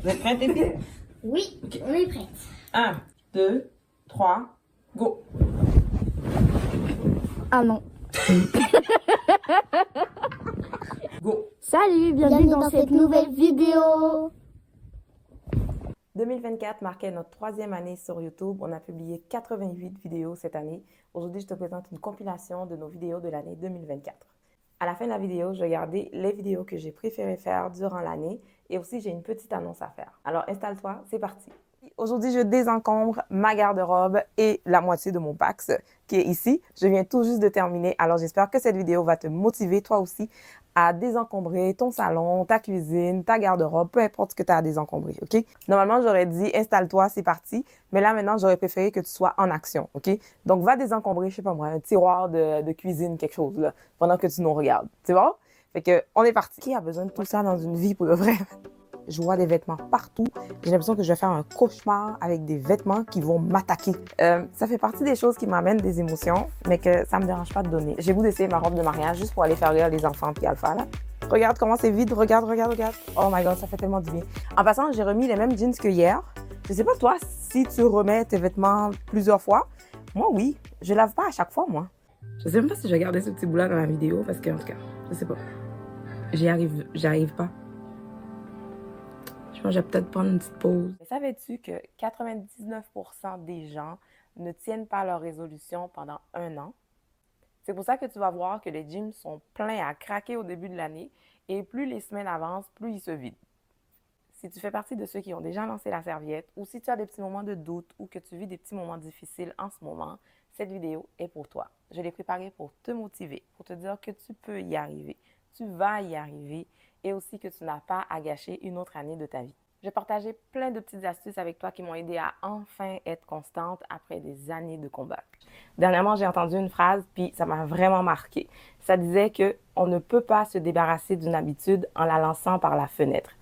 Vous êtes prêtes, les filles? Oui, Ok. on est prête. 1, 2, 3, go! Ah non. Go! Salut, bienvenue dans cette nouvelle vidéo. 2024 marquait notre 3e année sur YouTube. On a publié 88 vidéos cette année. Aujourd'hui, je te présente une compilation de nos vidéos de l'année 2024. À la fin de la vidéo, je vais garder les vidéos que j'ai préféré faire durant l'année et aussi j'ai une petite annonce à faire. Alors installe-toi, c'est parti. Aujourd'hui, je désencombre ma garde-robe et la moitié de mon Pax qui est ici. Je viens tout juste de terminer. Alors j'espère que cette vidéo va te motiver toi aussi à désencombrer ton salon, ta cuisine, ta garde-robe, peu importe ce que tu as à désencombrer, OK? Normalement, j'aurais dit installe-toi, c'est parti. Mais là, maintenant, j'aurais préféré que tu sois en action, OK? Donc, va désencombrer, je sais pas moi, un tiroir de cuisine, quelque chose, là, pendant que tu nous regardes. C'est bon? Fait que, on est parti. Qui a besoin de tout ça dans une vie pour de vrai? Je vois des vêtements partout. J'ai l'impression que je vais faire un cauchemar avec des vêtements qui vont m'attaquer. Ça fait partie des choses qui m'amènent des émotions, mais que ça me dérange pas de donner. J'ai goût d'essayer ma robe de mariage juste pour aller faire rire les enfants puis Alpha, là. Regarde comment c'est vide. Regarde. Oh my God, ça fait tellement du bien. En passant, j'ai remis les mêmes jeans que hier. Je sais pas toi si tu remets tes vêtements plusieurs fois. Moi, oui. Je lave pas à chaque fois, moi. Je sais même pas si je vais garder ce petit bout-là dans la vidéo parce que, en tout cas, je sais pas. J'arrive pas. Je vais peut-être prendre une petite pause. Mais savais-tu que 99% des gens ne tiennent pas leur résolution pendant un an? C'est pour ça que tu vas voir que les gyms sont pleins à craquer au début de l'année et plus les semaines avancent, plus ils se vident. Si tu fais partie de ceux qui ont déjà lancé la serviette ou si tu as des petits moments de doute ou que tu vis des petits moments difficiles en ce moment, cette vidéo est pour toi. Je l'ai préparée pour te motiver, pour te dire que tu peux y arriver, tu vas y arriver et aussi que tu n'as pas à gâcher une autre année de ta vie. Je vais partager plein de petites astuces avec toi qui m'ont aidé à enfin être constante après des années de combat. Dernièrement, j'ai entendu une phrase, puis ça m'a vraiment marquée. Ça disait qu'on ne peut pas se débarrasser d'une habitude en la lançant par la fenêtre.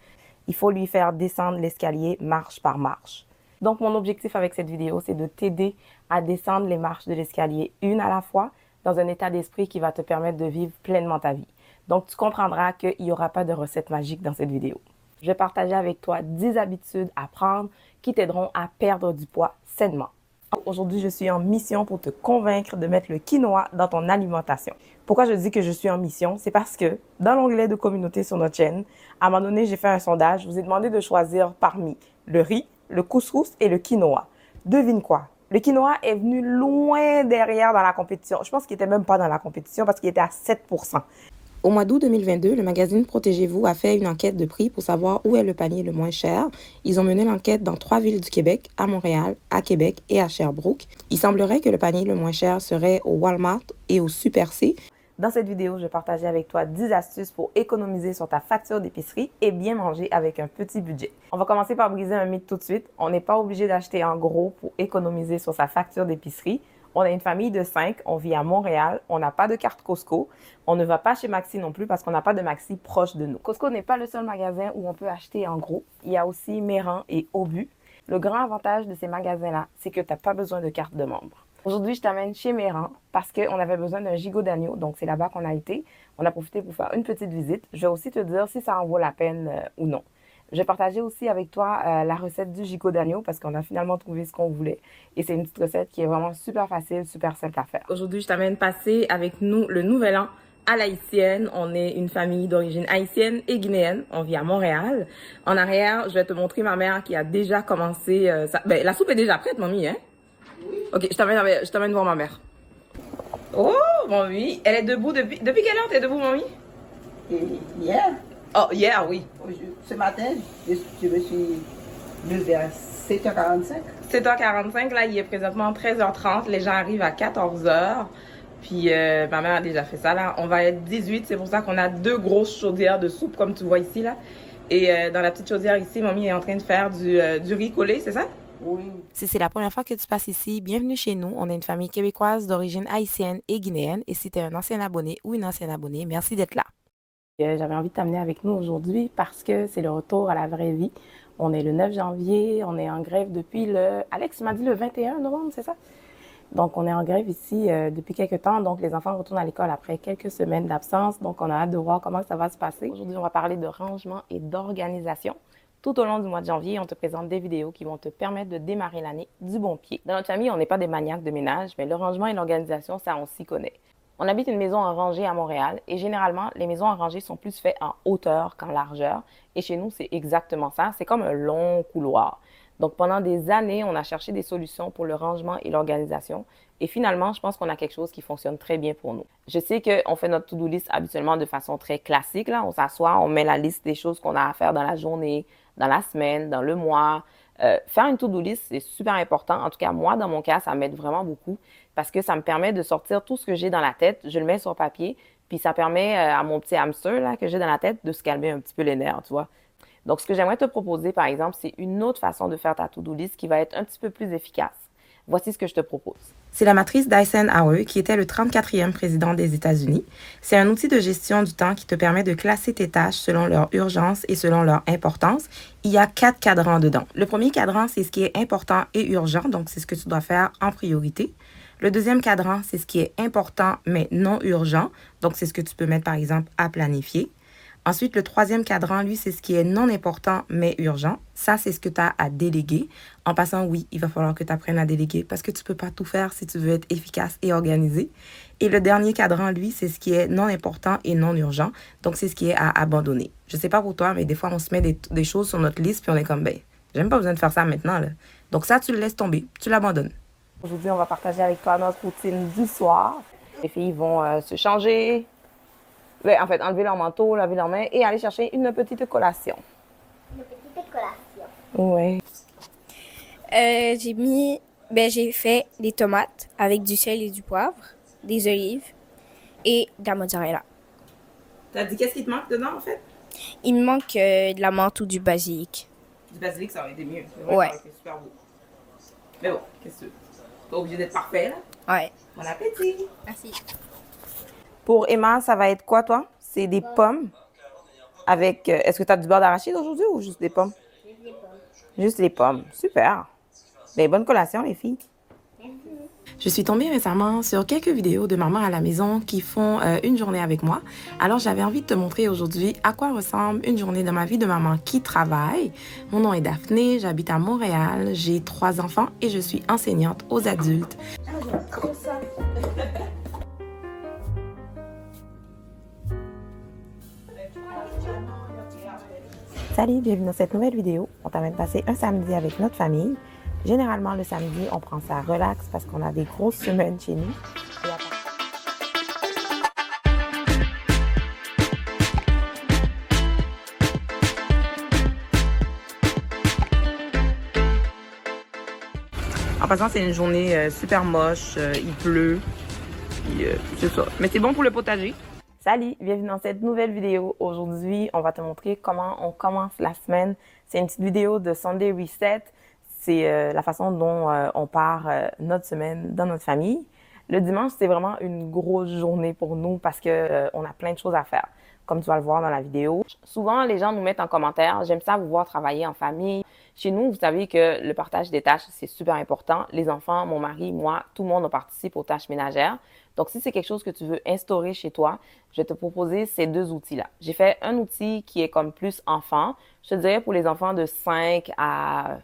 Il faut lui faire descendre l'escalier marche par marche. Donc, mon objectif avec cette vidéo, c'est de t'aider à descendre les marches de l'escalier une à la fois dans un état d'esprit qui va te permettre de vivre pleinement ta vie. Donc, tu comprendras qu'il n'y aura pas de recette magique dans cette vidéo. Je vais partager avec toi 10 habitudes à prendre qui t'aideront à perdre du poids sainement. Aujourd'hui, je suis en mission pour te convaincre de mettre le quinoa dans ton alimentation. Pourquoi je dis que je suis en mission? C'est parce que dans l'onglet de communauté sur notre chaîne, à un moment donné, j'ai fait un sondage. Je vous ai demandé de choisir parmi le riz, le couscous et le quinoa. Devine quoi? Le quinoa est venu loin derrière dans la compétition. Je pense qu'il n'était même pas dans la compétition parce qu'il était à 7%. Au mois d'août 2022, le magazine Protégez-vous a fait une enquête de prix pour savoir où est le panier le moins cher. Ils ont mené l'enquête dans 3 villes du Québec, à Montréal, à Québec et à Sherbrooke. Il semblerait que le panier le moins cher serait au Walmart et au Super C. Dans cette vidéo, je vais partager avec toi 10 astuces pour économiser sur ta facture d'épicerie et bien manger avec un petit budget. On va commencer par briser un mythe tout de suite. On n'est pas obligé d'acheter en gros pour économiser sur sa facture d'épicerie. On a une famille de 5, on vit à Montréal, on n'a pas de carte Costco, on ne va pas chez Maxi non plus parce qu'on n'a pas de Maxi proche de nous. Costco n'est pas le seul magasin où on peut acheter en gros. Il y a aussi Méran et Obus. Le grand avantage de ces magasins-là, c'est que tu n'as pas besoin de carte de membre. Aujourd'hui, je t'amène chez Méran parce qu'on avait besoin d'un gigot d'agneau, donc c'est là-bas qu'on a été. On a profité pour faire une petite visite. Je vais aussi te dire si ça en vaut la peine ou non. Je vais partager aussi avec toi la recette du gigot d'agneau parce qu'on a finalement trouvé ce qu'on voulait. Et c'est une petite recette qui est vraiment super facile, super simple à faire. Aujourd'hui, je t'amène passer avec nous le nouvel an à l'haïtienne. On est une famille d'origine haïtienne et guinéenne. On vit à Montréal. En arrière, je vais te montrer ma mère qui a déjà commencé... la soupe est déjà prête, mamie, hein? Oui. Ok, je t'amène voir ma mère. Oh, mamie! Elle est debout depuis quelle heure t'es debout, mamie? Hier, Oh, hier, oui. ce matin, je me suis levée à 7h45. 7h45, là, il est présentement 13h30. Les gens arrivent à 14h. Puis ma mère a déjà fait ça, là. On va être 18. C'est pour ça qu'on a 2 grosses chaudières de soupe, comme tu vois ici, là. Et dans la petite chaudière ici, mamie est en train de faire du riz collé, c'est ça? Oui. Si c'est la première fois que tu passes ici, bienvenue chez nous. On est une famille québécoise d'origine haïtienne et guinéenne. Et si tu es un ancien abonné ou une ancienne abonnée, merci d'être là. J'avais envie de t'amener avec nous aujourd'hui parce que c'est le retour à la vraie vie. On est le 9 janvier, on est en grève depuis Alex m'a dit le 21 novembre, c'est ça? Donc, on est en grève ici depuis quelques temps. Donc, les enfants retournent à l'école après quelques semaines d'absence. Donc, on a hâte de voir comment ça va se passer. Aujourd'hui, on va parler de rangement et d'organisation. Tout au long du mois de janvier, on te présente des vidéos qui vont te permettre de démarrer l'année du bon pied. Dans notre famille, on n'est pas des maniaques de ménage, mais le rangement et l'organisation, ça, on s'y connaît. On habite une maison en rangée à Montréal et généralement, les maisons en rangée sont plus faites en hauteur qu'en largeur. Et chez nous, c'est exactement ça. C'est comme un long couloir. Donc, pendant des années, on a cherché des solutions pour le rangement et l'organisation. Et finalement, je pense qu'on a quelque chose qui fonctionne très bien pour nous. Je sais qu'on fait notre to-do list habituellement de façon très classique. Là. On s'assoit, on met la liste des choses qu'on a à faire dans la journée, dans la semaine, dans le mois. Faire une to-do list, c'est super important. En tout cas, moi, dans mon cas, ça m'aide vraiment beaucoup parce que ça me permet de sortir tout ce que j'ai dans la tête. Je le mets sur papier, puis ça permet à mon petit hamster là, que j'ai dans la tête de se calmer un petit peu les nerfs, tu vois. Donc, ce que j'aimerais te proposer, par exemple, c'est une autre façon de faire ta to-do list qui va être un petit peu plus efficace. Voici ce que je te propose. C'est la matrice d'Eisenhower qui était le 34e président des États-Unis. C'est un outil de gestion du temps qui te permet de classer tes tâches selon leur urgence et selon leur importance. Il y a 4 cadrans dedans. Le premier cadran, c'est ce qui est important et urgent, donc c'est ce que tu dois faire en priorité. Le deuxième cadran, c'est ce qui est important mais non urgent, donc c'est ce que tu peux mettre par exemple à planifier. Ensuite, le troisième cadran, lui, c'est ce qui est non important mais urgent. Ça, c'est ce que tu as à déléguer. En passant, oui, il va falloir que tu apprennes à déléguer parce que tu ne peux pas tout faire si tu veux être efficace et organisé. Et le dernier cadran, lui, c'est ce qui est non important et non urgent. Donc, c'est ce qui est à abandonner. Je ne sais pas pour toi, mais des fois, on se met des choses sur notre liste puis on est comme, ben, j'ai même pas besoin de faire ça maintenant, là. Donc, ça, tu le laisses tomber. Tu l'abandonnes. Aujourd'hui, on va partager avec toi notre routine du soir. Les filles vont se changer. En fait, enlever leur manteau, laver leurs mains et aller chercher une petite collation. Une petite collation. Oui. J'ai fait des tomates avec du sel et du poivre, des olives et de la mozzarella. T'as dit qu'est-ce qui te manque dedans, en fait? Il me manque de la menthe ou du basilic. Du basilic, ça aurait été mieux. Ouais. Ça aurait été super beau. Mais bon, qu'est-ce que tu veux? Pas obligé d'être parfait, là. Ouais. Bon appétit! Merci. Pour Emma, ça va être quoi, toi? C'est des pommes avec... est-ce que tu as du beurre d'arachide aujourd'hui ou juste des pommes? Juste des pommes. Juste les pommes. Super. Ben, bonne collation, les filles. Je suis tombée récemment sur quelques vidéos de mamans à la maison qui font une journée avec moi. Alors, j'avais envie de te montrer aujourd'hui à quoi ressemble une journée dans ma vie de maman qui travaille. Mon nom est Daphné, j'habite à Montréal, j'ai 3 enfants et je suis enseignante aux adultes. Salut, bienvenue dans cette nouvelle vidéo. On t'amène passer un samedi avec notre famille. Généralement, le samedi, on prend ça relax parce qu'on a des grosses semaines chez nous. En passant, c'est une journée super moche, il pleut, c'est ça. Mais c'est bon pour le potager. Salut, bienvenue dans cette nouvelle vidéo. Aujourd'hui, on va te montrer comment on commence la semaine. C'est une petite vidéo de Sunday Reset. C'est la façon dont on part notre semaine dans notre famille. Le dimanche, c'est vraiment une grosse journée pour nous parce que on a plein de choses à faire, comme tu vas le voir dans la vidéo. Souvent, les gens nous mettent en commentaire « J'aime ça vous voir travailler en famille ». Chez nous, vous savez que le partage des tâches, c'est super important. Les enfants, mon mari, moi, tout le monde, on participe aux tâches ménagères. Donc, si c'est quelque chose que tu veux instaurer chez toi, je vais te proposer ces 2 outils-là. J'ai fait un outil qui est comme plus enfant. Je te dirais pour les enfants de 5 à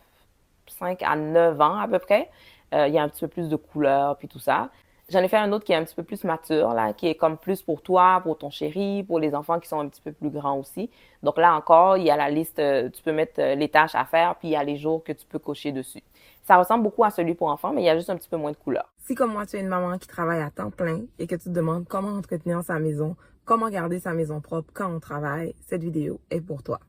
9 ans à peu près. Il y a un petit peu plus de couleurs puis tout ça. J'en ai fait un autre qui est un petit peu plus mature, là, qui est comme plus pour toi, pour ton chéri, pour les enfants qui sont un petit peu plus grands aussi. Donc là encore, il y a la liste, tu peux mettre les tâches à faire, puis il y a les jours que tu peux cocher dessus. Ça ressemble beaucoup à celui pour enfants, mais il y a juste un petit peu moins de couleurs. Si comme moi, tu es une maman qui travaille à temps plein et que tu te demandes comment entretenir sa maison, comment garder sa maison propre quand on travaille, cette vidéo est pour toi.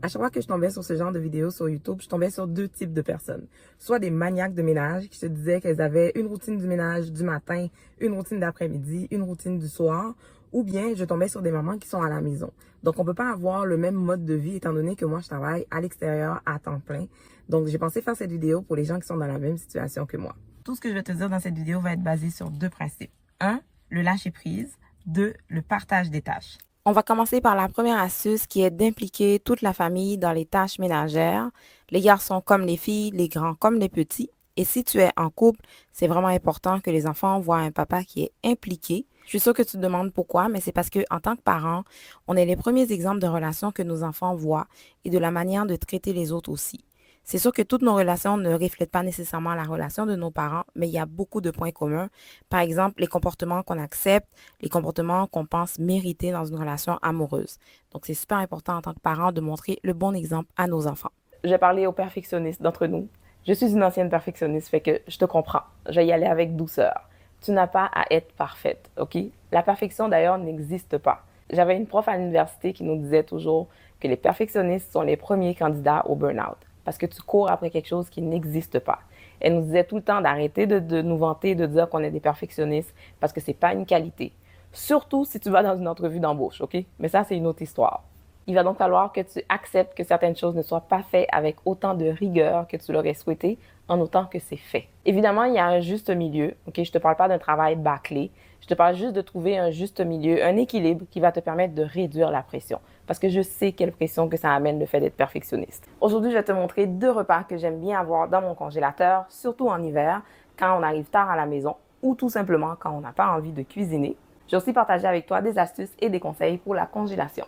À chaque fois que je tombais sur ce genre de vidéos sur YouTube, je tombais sur 2 types de personnes. Soit des maniaques de ménage qui se disaient qu'elles avaient une routine du ménage du matin, une routine d'après-midi, une routine du soir, ou bien je tombais sur des mamans qui sont à la maison. Donc, on peut pas avoir le même mode de vie étant donné que moi, je travaille à l'extérieur à temps plein. Donc, j'ai pensé faire cette vidéo pour les gens qui sont dans la même situation que moi. Tout ce que je vais te dire dans cette vidéo va être basé sur 2 principes. 1, le lâcher-prise. 2, le partage des tâches. On va commencer par la première astuce qui est d'impliquer toute la famille dans les tâches ménagères, les garçons comme les filles, les grands comme les petits. Et si tu es en couple, c'est vraiment important que les enfants voient un papa qui est impliqué. Je suis sûre que tu te demandes pourquoi, mais c'est parce que en tant que parents, on est les premiers exemples de relations que nos enfants voient et de la manière de traiter les autres aussi. C'est sûr que toutes nos relations ne reflètent pas nécessairement la relation de nos parents, mais il y a beaucoup de points communs. Par exemple, les comportements qu'on accepte, les comportements qu'on pense mériter dans une relation amoureuse. Donc, c'est super important en tant que parent de montrer le bon exemple à nos enfants. Je vais parler aux perfectionnistes d'entre nous. Je suis une ancienne perfectionniste, fait que je te comprends. Je vais y aller avec douceur. Tu n'as pas à être parfaite, OK? La perfection, d'ailleurs, n'existe pas. J'avais une prof à l'université qui nous disait toujours que les perfectionnistes sont les premiers candidats au burn-out parce que tu cours après quelque chose qui n'existe pas. Elle nous disait tout le temps d'arrêter de nous vanter, de dire qu'on est des perfectionnistes parce que c'est pas une qualité. Surtout si tu vas dans une entrevue d'embauche, OK? Mais ça, c'est une autre histoire. Il va donc falloir que tu acceptes que certaines choses ne soient pas faites avec autant de rigueur que tu l'aurais souhaité, en autant que c'est fait. Évidemment, il y a un juste milieu. OK? Je ne te parle pas d'un travail bâclé. Je te parle juste de trouver un juste milieu, un équilibre qui va te permettre de réduire la pression. Parce que je sais quelle pression que ça amène le fait d'être perfectionniste. Aujourd'hui, je vais te montrer 2 repas que j'aime bien avoir dans mon congélateur, surtout en hiver, quand on arrive tard à la maison ou tout simplement quand on n'a pas envie de cuisiner. Je vais aussi partager avec toi des astuces et des conseils pour la congélation.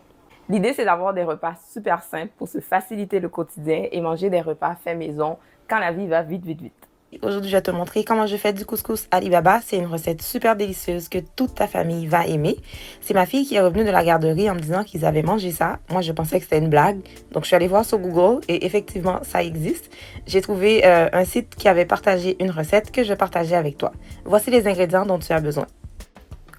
L'idée, c'est d'avoir des repas super simples pour se faciliter le quotidien et manger des repas faits maison quand la vie va vite, vite, vite. Aujourd'hui, je vais te montrer comment je fais du couscous Alibaba. C'est une recette super délicieuse que toute ta famille va aimer. C'est ma fille qui est revenue de la garderie en me disant qu'ils avaient mangé ça. Moi, je pensais que c'était une blague. Donc, je suis allée voir sur Google et effectivement, ça existe. J'ai trouvé un site qui avait partagé une recette que je vais partager avec toi. Voici les ingrédients dont tu as besoin.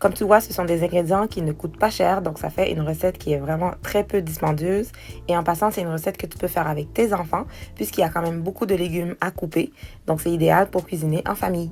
Comme tu vois, ce sont des ingrédients qui ne coûtent pas cher, donc ça fait une recette qui est vraiment très peu dispendieuse. Et en passant, c'est une recette que tu peux faire avec tes enfants, puisqu'il y a quand même beaucoup de légumes à couper. Donc c'est idéal pour cuisiner en famille.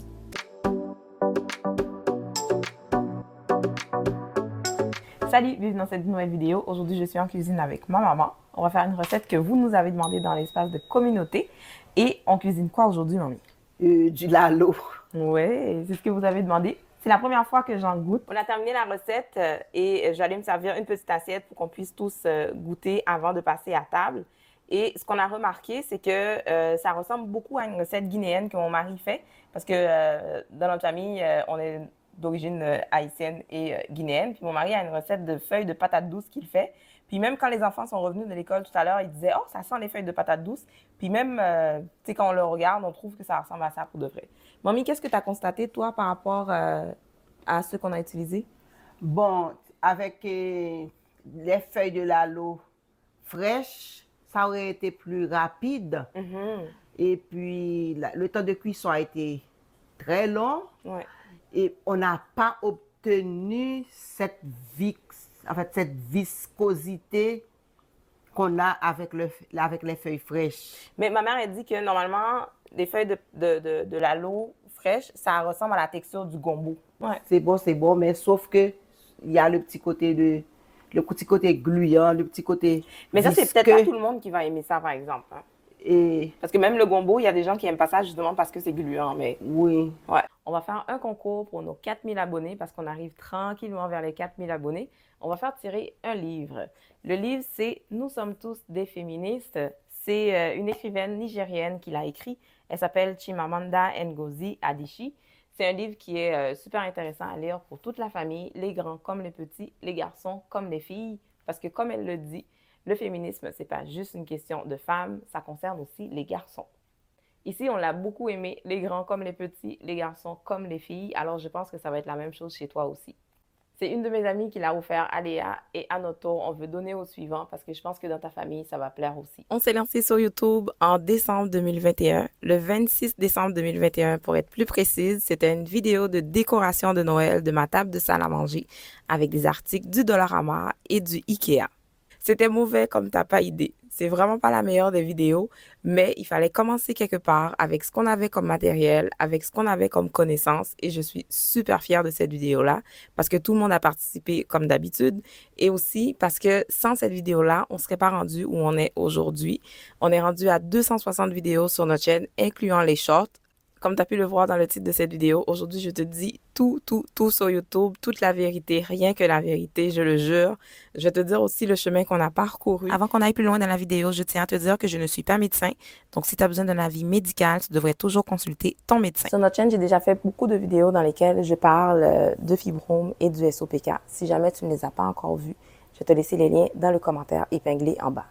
Salut, bienvenue dans cette nouvelle vidéo. Aujourd'hui, je suis en cuisine avec ma maman. On va faire une recette que vous nous avez demandé dans l'espace de communauté. Et on cuisine quoi aujourd'hui, mamie? Du lalo. Ouais, c'est ce que vous avez demandé. C'est la première fois que j'en goûte. On a terminé la recette et j'allais me servir une petite assiette pour qu'on puisse tous goûter avant de passer à table. Et ce qu'on a remarqué, c'est que ça ressemble beaucoup à une recette guinéenne que mon mari fait parce que dans notre famille, on est d'origine haïtienne et guinéenne. Puis mon mari a une recette de feuilles de patates douces qu'il fait. Puis même quand les enfants sont revenus de l'école tout à l'heure, ils disaient « Oh, ça sent les feuilles de patates douces. » Puis même, tu sais, quand on le regarde, on trouve que ça ressemble à ça pour de vrai. Mamie, qu'est-ce que tu as constaté, toi, par rapport à ce qu'on a utilisé? Bon, avec les feuilles de lalo fraîches, ça aurait été plus rapide. Et puis, le temps de cuisson a été très long. Ouais. Et on n'a pas obtenu cette viscosité qu'on a avec les feuilles fraîches. Mais ma mère, elle dit que normalement, les feuilles de lalo fraîches, ça ressemble à la texture du gombo. Ouais. C'est bon, mais sauf que il y a le petit côté gluant, le petit côté Mais ça, c'est visqueux. peut-être pas tout le monde qui va aimer ça, par exemple. Hein. Et Parce que même le gombo, il y a des gens qui aiment pas ça justement parce que c'est gluant. Mais oui, ouais. On va faire un concours pour nos 4000 abonnés parce qu'on arrive tranquillement vers les 4000 abonnés. On va faire tirer un livre. Le livre, c'est « Nous sommes tous des féministes ». C'est une écrivaine nigérienne qui l'a écrit. Elle s'appelle Chimamanda Ngozi Adichie. C'est un livre qui est super intéressant à lire pour toute la famille, les grands comme les petits, les garçons comme les filles. Parce que comme elle le dit, le féminisme, c'est pas juste une question de femmes, ça concerne aussi les garçons. Ici, on l'a beaucoup aimé, les grands comme les petits, les garçons comme les filles. Alors, je pense que ça va être la même chose chez toi aussi. C'est une de mes amies qui l'a offert à Léa et à notre tour, on veut donner au suivant parce que je pense que dans ta famille, ça va plaire aussi. On s'est lancé sur YouTube en décembre 2021, le 26 décembre 2021 pour être plus précise. C'était une vidéo de décoration de Noël de ma table de salle à manger avec des articles du Dollarama et du Ikea. C'était mauvais comme t'as pas idée. C'est vraiment pas la meilleure des vidéos, mais il fallait commencer quelque part avec ce qu'on avait comme matériel, avec ce qu'on avait comme connaissances et je suis super fière de cette vidéo-là parce que tout le monde a participé comme d'habitude et aussi parce que sans cette vidéo-là, on serait pas rendu où on est aujourd'hui. On est rendu à 260 vidéos sur notre chaîne, incluant les shorts. Comme tu as pu le voir dans le titre de cette vidéo, aujourd'hui, je te dis tout sur YouTube, toute la vérité, rien que la vérité, je le jure. Je vais te dire aussi le chemin qu'on a parcouru. Avant qu'on aille plus loin dans la vidéo, je tiens à te dire que je ne suis pas médecin. Donc, si tu as besoin d'un avis médical, tu devrais toujours consulter ton médecin. Sur notre chaîne, j'ai déjà fait beaucoup de vidéos dans lesquelles je parle de fibromes et du SOPK. Si jamais tu ne les as pas encore vues, je vais te laisser les liens dans le commentaire épinglé en bas.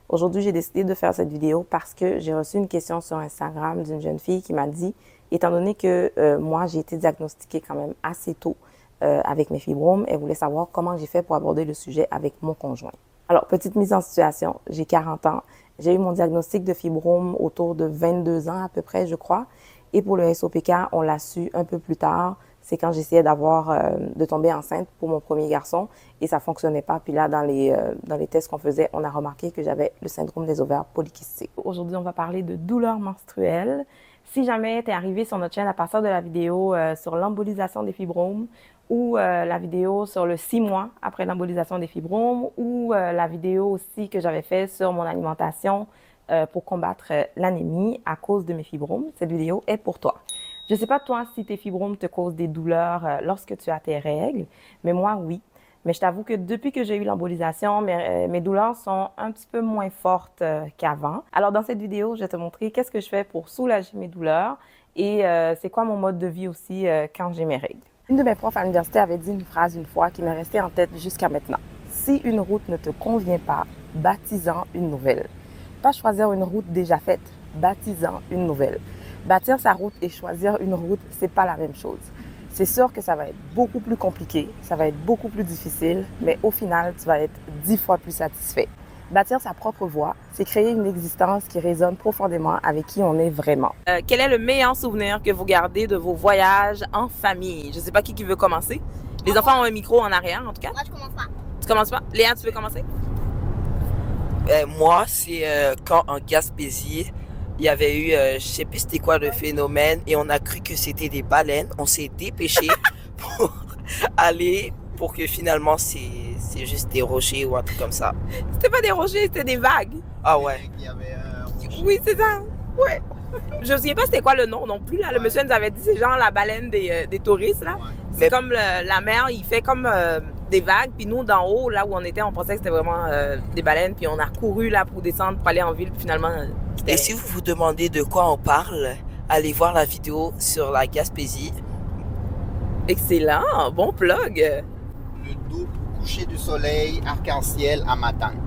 Aujourd'hui, j'ai décidé de faire cette vidéo parce que j'ai reçu une question sur Instagram d'une jeune fille qui m'a dit, étant donné que moi, j'ai été diagnostiquée quand même assez tôt avec mes fibromes, elle voulait savoir comment j'ai fait pour aborder le sujet avec mon conjoint. Alors, petite mise en situation, j'ai 40 ans. J'ai eu mon diagnostic de fibrome autour de 22 ans à peu près, je crois. Et pour le SOPK, on l'a su un peu plus tard. C'est quand j'essayais de tomber enceinte pour mon premier garçon et ça fonctionnait pas. Puis là, dans les tests qu'on faisait, on a remarqué que j'avais le syndrome des ovaires polykystiques. Aujourd'hui, on va parler de douleurs menstruelles. Si jamais tu es arrivé sur notre chaîne à partir de la vidéo sur l'embolisation des fibromes ou la vidéo sur le 6 mois après l'embolisation des fibromes ou la vidéo aussi que j'avais faite sur mon alimentation pour combattre l'anémie à cause de mes fibromes, cette vidéo est pour toi. Je ne sais pas toi si tes fibromes te causent des douleurs lorsque tu as tes règles, mais moi oui. Mais je t'avoue que depuis que j'ai eu l'embolisation, mes douleurs sont un petit peu moins fortes qu'avant. Alors dans cette vidéo, je vais te montrer qu'est-ce que je fais pour soulager mes douleurs et c'est quoi mon mode de vie aussi quand j'ai mes règles. Une de mes profs à l'université avait dit une phrase une fois qui m'est restée en tête jusqu'à maintenant. Si une route ne te convient pas, bâtis-en une nouvelle. Pas choisir une route déjà faite, bâtis-en une nouvelle. Bâtir sa route et choisir une route, c'est pas la même chose. C'est sûr que ça va être beaucoup plus compliqué, ça va être beaucoup plus difficile, mais au final, tu vas être 10 fois plus satisfait. Bâtir sa propre voie, c'est créer une existence qui résonne profondément avec qui on est vraiment. Quel est le meilleur souvenir que vous gardez de vos voyages en famille? Je sais pas qui veut commencer. Les enfants ont un micro en arrière, en tout cas. Moi, je commence pas. Tu commences pas? Léa, tu veux commencer? Moi, c'est quand en Gaspésie, il y avait eu, je sais plus c'était quoi le phénomène, et on a cru que c'était des baleines. On s'est dépêché pour aller, pour que finalement c'est juste des rochers ou un truc comme ça. C'était pas des rochers, c'était des vagues. Ah ouais. Oui, c'est ça. Ouais. Je me souviens pas c'était quoi le nom non plus. Là. Le monsieur nous avait dit c'est genre la baleine des touristes. Là. C'est Mais- comme la mer, il fait comme des vagues. Puis nous, d'en haut, là où on était, on pensait que c'était vraiment des baleines. Puis on a couru là pour descendre, pour aller en ville. Puis finalement, c'était... Et si vous vous demandez de quoi on parle, allez voir la vidéo sur la Gaspésie. Excellent, bon plug. Le double coucher du soleil arc-en-ciel à Matane.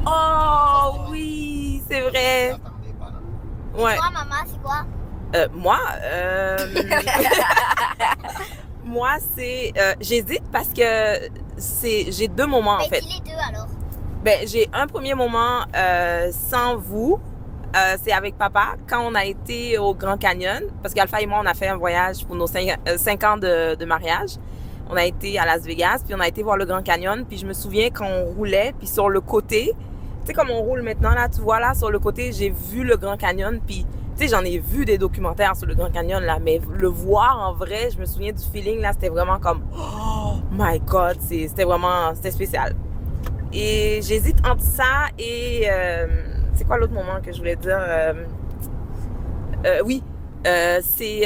Oh oui, c'est vrai. Attendez, pas là. Ouais. Toi, maman, c'est quoi? Moi, moi c'est, j'hésite parce que j'ai deux moments en Mais fait. dis les deux alors. Ben, j'ai un premier moment sans vous. C'est avec papa quand on a été au Grand Canyon. Parce qu'Alpha et moi, on a fait un voyage pour nos 5 ans de mariage. On a été à Las Vegas, puis on a été voir le Grand Canyon. Puis je me souviens quand on roulait, puis sur le côté, tu sais comme on roule maintenant, là, tu vois là, sur le côté, j'ai vu le Grand Canyon. Puis, tu sais, j'en ai vu des documentaires sur le Grand Canyon, là. Mais le voir en vrai, je me souviens du feeling, là, c'était vraiment comme, oh my God, c'était spécial. Et j'hésite entre ça et... c'est quoi l'autre moment que je voulais dire? Oui, c'est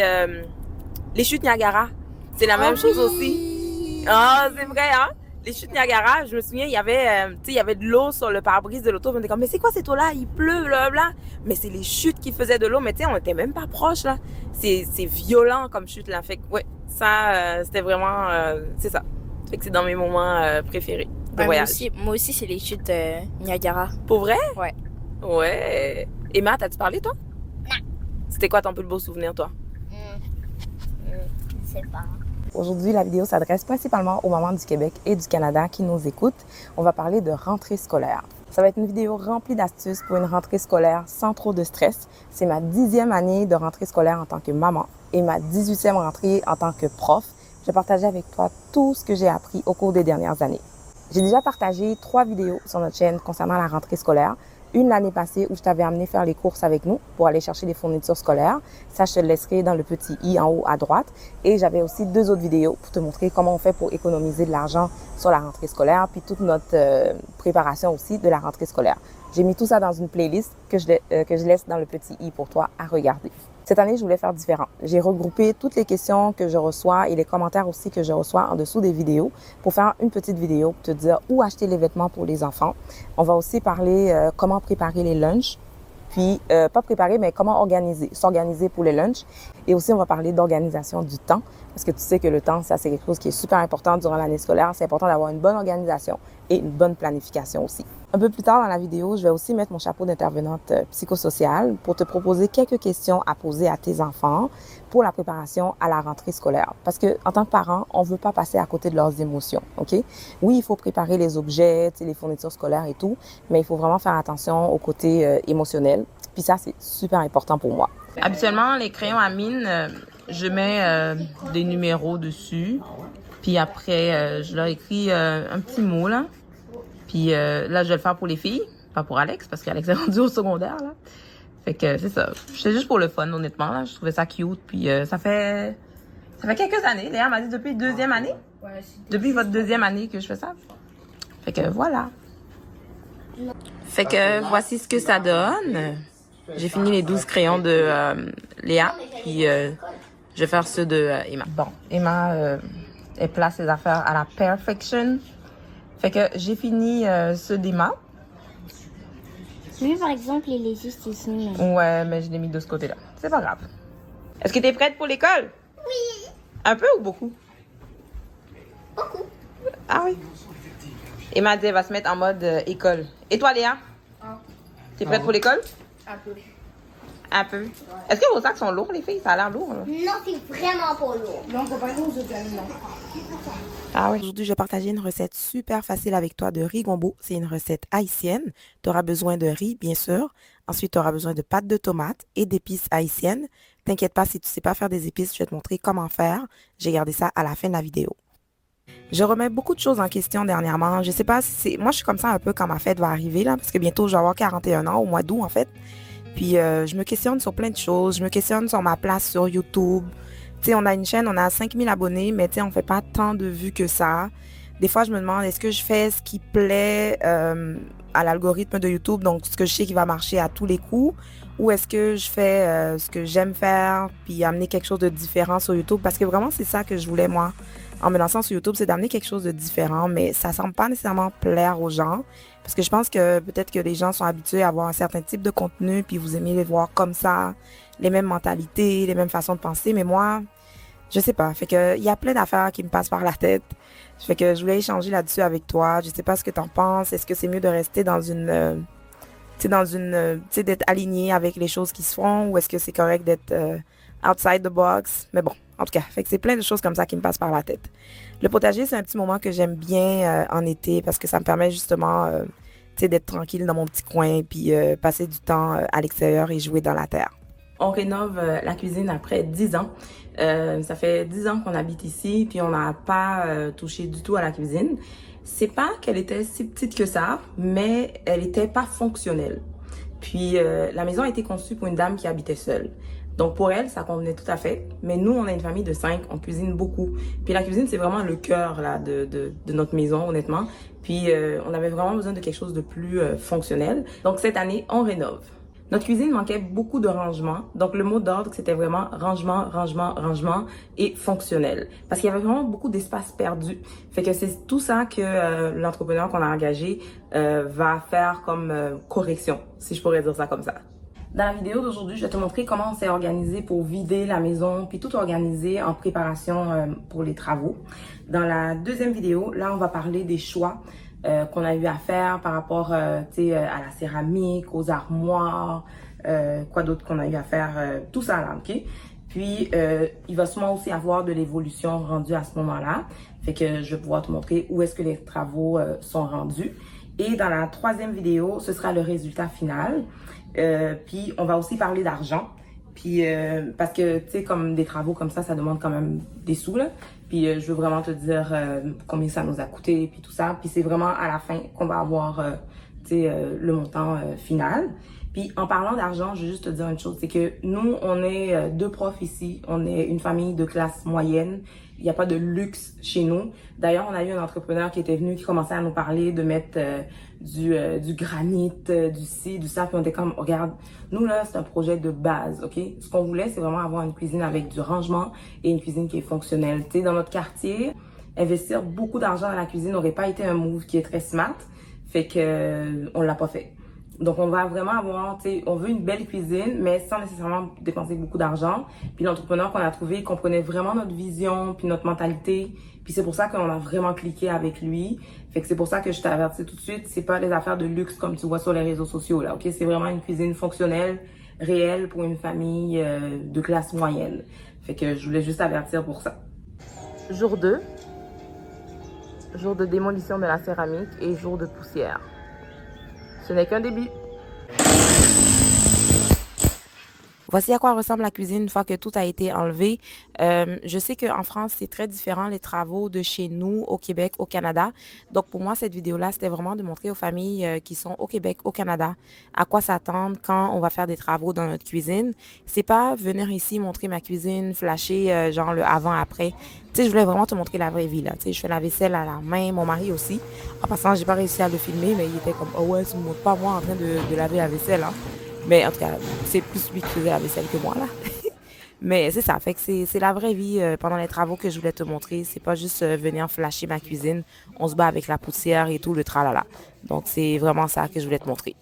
les chutes Niagara. C'est la même chose aussi. Ah, c'est vrai, hein? Les chutes Niagara, je me souviens, il y avait de l'eau sur le pare-brise de l'auto. On était comme, mais c'est quoi cette eau-là? Il pleut, blablabla. Mais c'est les chutes qui faisaient de l'eau. Mais tu sais, on était même pas proche, là. C'est violent comme chute, là. Fait que, ouais, ça, c'était vraiment... c'est ça. Fait que c'est dans mes moments préférés de voyage. Moi aussi, c'est les chutes Niagara. Pour vrai? Ouais. Ouais. Emma, t'as-tu parlé, toi? Non. C'était quoi ton plus beau souvenir, toi? Je sais pas. Aujourd'hui, la vidéo s'adresse principalement aux mamans du Québec et du Canada qui nous écoutent. On va parler de rentrée scolaire. Ça va être une vidéo remplie d'astuces pour une rentrée scolaire sans trop de stress. C'est ma 10e année de rentrée scolaire en tant que maman et ma 18e rentrée en tant que prof. Je vais partager avec toi tout ce que j'ai appris au cours des dernières années. J'ai déjà partagé 3 vidéos sur notre chaîne concernant la rentrée scolaire. Une l'année passée où je t'avais amené faire les courses avec nous pour aller chercher des fournitures scolaires. Ça, je te le laisserai dans le petit i en haut à droite. Et j'avais aussi 2 autres vidéos pour te montrer comment on fait pour économiser de l'argent sur la rentrée scolaire, puis toute notre préparation aussi de la rentrée scolaire. J'ai mis tout ça dans une playlist que je laisse dans le petit i pour toi à regarder. Cette année, je voulais faire différent. J'ai regroupé toutes les questions que je reçois et les commentaires aussi que je reçois en dessous des vidéos pour faire une petite vidéo pour te dire où acheter les vêtements pour les enfants. On va aussi parler comment préparer les lunchs. Puis, pas préparer, mais comment s'organiser pour les lunchs. Et aussi, on va parler d'organisation du temps. Parce que tu sais que le temps, ça, c'est quelque chose qui est super important durant l'année scolaire. C'est important d'avoir une bonne organisation et une bonne planification aussi. Un peu plus tard dans la vidéo, je vais aussi mettre mon chapeau d'intervenante psychosociale pour te proposer quelques questions à poser à tes enfants pour la préparation à la rentrée scolaire. Parce que en tant que parent, on veut pas passer à côté de leurs émotions, OK? Oui, il faut préparer les objets, les fournitures scolaires et tout, mais il faut vraiment faire attention au côté émotionnel. Puis ça, c'est super important pour moi. Habituellement, les crayons à mine, je mets des numéros dessus. Puis après, je leur écris un petit mot, là. Puis là, je vais le faire pour les filles, pas pour Alex, parce qu'Alex est rendu au secondaire, là. Fait que c'est ça. C'est juste pour le fun, honnêtement, là. Je trouvais ça cute. Puis ça fait quelques années. D'ailleurs, elle m'a dit depuis deuxième année. Depuis votre deuxième année que je fais ça. Fait que voilà. Fait que voici ce que ça donne. J'ai fini les 12 crayons de Léa. Puis je vais faire ceux de Emma. Bon, Emma, elle place ses affaires à la perfection. Fait que j'ai fini ceux d'Emma. Lui, par exemple, il est juste ici. Ouais, mais je l'ai mis de ce côté-là. C'est pas grave. Est-ce que t'es prête pour l'école? Oui. Un peu ou beaucoup? Beaucoup. Ah oui. Emma dit elle va se mettre en mode école. Et toi, Léa? T'es prête pour l'école? Un peu. Un peu. Est-ce que vos sacs sont lourds, les filles? Ça a l'air lourd, là. Non, c'est vraiment pas lourd. Non, c'est pas lourd, c'est non. Ah oui. Aujourd'hui, je vais partager une recette super facile avec toi de riz gombo. C'est une recette haïtienne. Tu auras besoin de riz, bien sûr. Ensuite, tu auras besoin de pâte de tomate et d'épices haïtiennes. T'inquiète pas, si tu sais pas faire des épices, je vais te montrer comment faire. J'ai gardé ça à la fin de la vidéo. Je remets beaucoup de choses en question dernièrement. Je sais pas si c'est... Moi, je suis comme ça un peu quand ma fête va arriver, là, parce que bientôt, je vais avoir 41 ans, au mois d'août, en fait. Puis, je me questionne sur plein de choses. Je me questionne sur ma place sur YouTube. Tu sais, on a une chaîne, on a 5000 abonnés, mais tu sais, on fait pas tant de vues que ça. Des fois, je me demande, est-ce que je fais ce qui plaît à l'algorithme de YouTube, donc ce que je sais qui va marcher à tous les coups, ou est-ce que je fais ce que j'aime faire, puis amener quelque chose de différent sur YouTube? Parce que vraiment, c'est ça que je voulais, moi, en me lançant sur YouTube, c'est d'amener quelque chose de différent, mais ça semble pas nécessairement plaire aux gens. Parce que je pense que peut-être que les gens sont habitués à avoir un certain type de contenu, puis vous aimez les voir comme ça, les mêmes mentalités, les mêmes façons de penser. Mais moi, je sais pas. Fait que il y a plein d'affaires qui me passent par la tête. Fait que je voulais échanger là-dessus avec toi. Je sais pas ce que t'en penses. Est-ce que c'est mieux de rester dans une, tu sais, d'être aligné avec les choses qui se font, ou est-ce que c'est correct d'être outside the box? Mais bon, en tout cas, fait que c'est plein de choses comme ça qui me passent par la tête. Le potager, c'est un petit moment que j'aime bien en été parce que ça me permet justement d'être tranquille dans mon petit coin puis passer du temps à l'extérieur et jouer dans la terre. On rénove la cuisine après 10 ans. Ça fait 10 ans qu'on habite ici puis on n'a pas touché du tout à la cuisine. C'est pas qu'elle était si petite que ça, mais elle était pas fonctionnelle. Puis la maison a été conçue pour une dame qui habitait seule. Donc pour elle, ça convenait tout à fait. Mais nous, on a une famille de 5, on cuisine beaucoup. Puis la cuisine, c'est vraiment le cœur là de notre maison, honnêtement. Puis on avait vraiment besoin de quelque chose de plus fonctionnel. Donc cette année, on rénove. Notre cuisine manquait beaucoup de rangement. Donc le mot d'ordre, c'était vraiment rangement, rangement, rangement et fonctionnel. Parce qu'il y avait vraiment beaucoup d'espace perdu. Fait que c'est tout ça que l'entrepreneur qu'on a engagé va faire comme correction, si je pourrais dire ça comme ça. Dans la vidéo d'aujourd'hui, je vais te montrer comment on s'est organisé pour vider la maison, puis tout organiser en préparation pour les travaux. Dans la deuxième vidéo, là, on va parler des choix qu'on a eu à faire par rapport à la céramique, aux armoires, quoi d'autre qu'on a eu à faire, tout ça là, ok? Puis, il va sûrement aussi avoir de l'évolution rendue à ce moment-là. Fait que je vais pouvoir te montrer où est-ce que les travaux sont rendus. Et dans la troisième vidéo, ce sera le résultat final. Puis on va aussi parler d'argent. Puis parce que tu sais, comme des travaux comme ça demande quand même des sous là. Puis je veux vraiment te dire combien ça nous a coûté puis tout ça. Puis c'est vraiment à la fin qu'on va avoir le montant final. Puis Puis en parlant d'argent, je veux juste te dire une chose, c'est que nous, on est 2 profs ici, on est une famille de classe moyenne. Il n'y a pas de luxe chez nous. D'ailleurs, on a eu un entrepreneur qui était venu, qui commençait à nous parler de mettre du granit, du ci, du ça. Puis on était comme, regarde, nous là, c'est un projet de base, ok? Ce qu'on voulait, c'est vraiment avoir une cuisine avec du rangement et une cuisine qui est fonctionnelle. Tu sais, dans notre quartier, investir beaucoup d'argent dans la cuisine n'aurait pas été un move qui est très smart. Fait que on l'a pas fait. Donc, on va vraiment avoir, tu sais, on veut une belle cuisine, mais sans nécessairement dépenser beaucoup d'argent. Puis l'entrepreneur qu'on a trouvé, il comprenait vraiment notre vision, puis notre mentalité. Puis c'est pour ça qu'on a vraiment cliqué avec lui. Fait que c'est pour ça que je t'ai averti tout de suite, c'est pas des affaires de luxe comme tu vois sur les réseaux sociaux, là, ok? C'est vraiment une cuisine fonctionnelle, réelle pour une famille de classe moyenne. Fait que je voulais juste avertir pour ça. Jour 2. Jour de démolition de la céramique et jour de poussière. Ce n'est qu'un début. Voici à quoi ressemble la cuisine une fois que tout a été enlevé. Je sais qu'en France, c'est très différent les travaux de chez nous, au Québec, au Canada. Donc pour moi, cette vidéo-là, c'était vraiment de montrer aux familles qui sont au Québec, au Canada, à quoi s'attendre quand on va faire des travaux dans notre cuisine. C'est pas venir ici montrer ma cuisine, flasher genre le avant-après. Tu sais, je voulais vraiment te montrer la vraie vie, là. Tu sais, je fais la vaisselle à la main, mon mari aussi. En passant, j'ai pas réussi à le filmer, mais il était comme, oh ouais, tu me montres pas moi en train de laver la vaisselle, hein. Mais en tout cas, c'est plus lui qui faisait la vaisselle que moi, là. Mais c'est ça, fait que c'est la vraie vie pendant les travaux que je voulais te montrer. C'est pas juste venir flasher ma cuisine. On se bat avec la poussière et tout, le tralala. Donc, c'est vraiment ça que je voulais te montrer.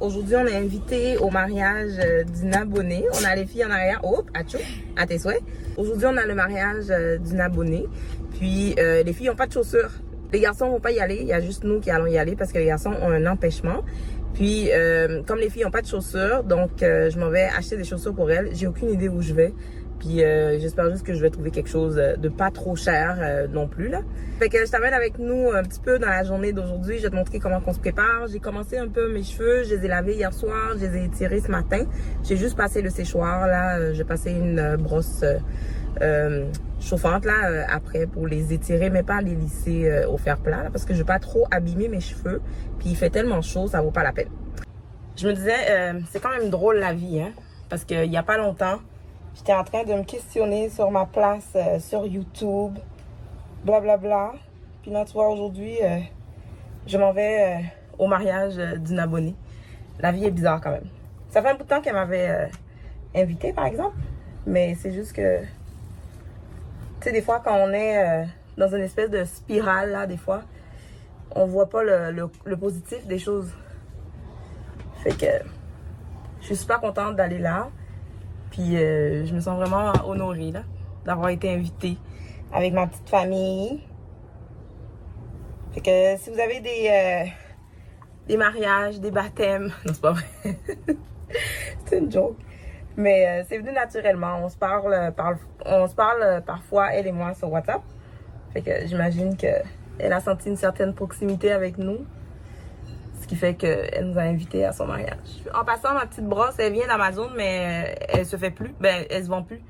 Aujourd'hui, on est invité au mariage d'une abonnée. On a les filles en arrière. Oh, atchou, à tes souhaits. Aujourd'hui, on a le mariage d'une abonnée. Puis, les filles n'ont pas de chaussures. Les garçons vont pas y aller. Il y a juste nous qui allons y aller parce que les garçons ont un empêchement. Puis, comme les filles n'ont pas de chaussures, donc je m'en vais acheter des chaussures pour elles. J'ai aucune idée où je vais. Puis j'espère juste que je vais trouver quelque chose de pas trop cher non plus là. Fait que je t'amène avec nous un petit peu dans la journée d'aujourd'hui. Je vais te montrer comment on se prépare. J'ai commencé un peu mes cheveux. Je les ai lavés hier soir. Je les ai étirés ce matin. J'ai juste passé le séchoir là. J'ai passé une brosse chauffante là après pour les étirer, mais pas les lisser au fer plat là, parce que je veux pas trop abîmer mes cheveux. Puis il fait tellement chaud, ça vaut pas la peine. Je me disais, c'est quand même drôle la vie, hein, parce qu'il y a pas longtemps, j'étais en train de me questionner sur ma place sur YouTube, blablabla. Puis là, tu vois, aujourd'hui, je m'en vais au mariage d'une abonnée. La vie est bizarre quand même. Ça fait un bout de temps qu'elle m'avait invitée, par exemple. Mais c'est juste que, tu sais, des fois, quand on est dans une espèce de spirale, là, des fois, on voit pas le positif des choses. Fait que je suis super contente d'aller là. Puis je me sens vraiment honorée là, d'avoir été invitée avec ma petite famille. Fait que si vous avez des mariages, des baptêmes, non c'est pas vrai, c'est une joke. Mais c'est venu naturellement. On se parle parfois elle et moi sur WhatsApp. Fait que j'imagine qu'elle a senti une certaine proximité avec nous. Ce qui fait qu'elle nous a invités à son mariage. En passant, ma petite brosse, elle vient d'Amazon, mais elle se fait plus. Ben, elle se vend plus.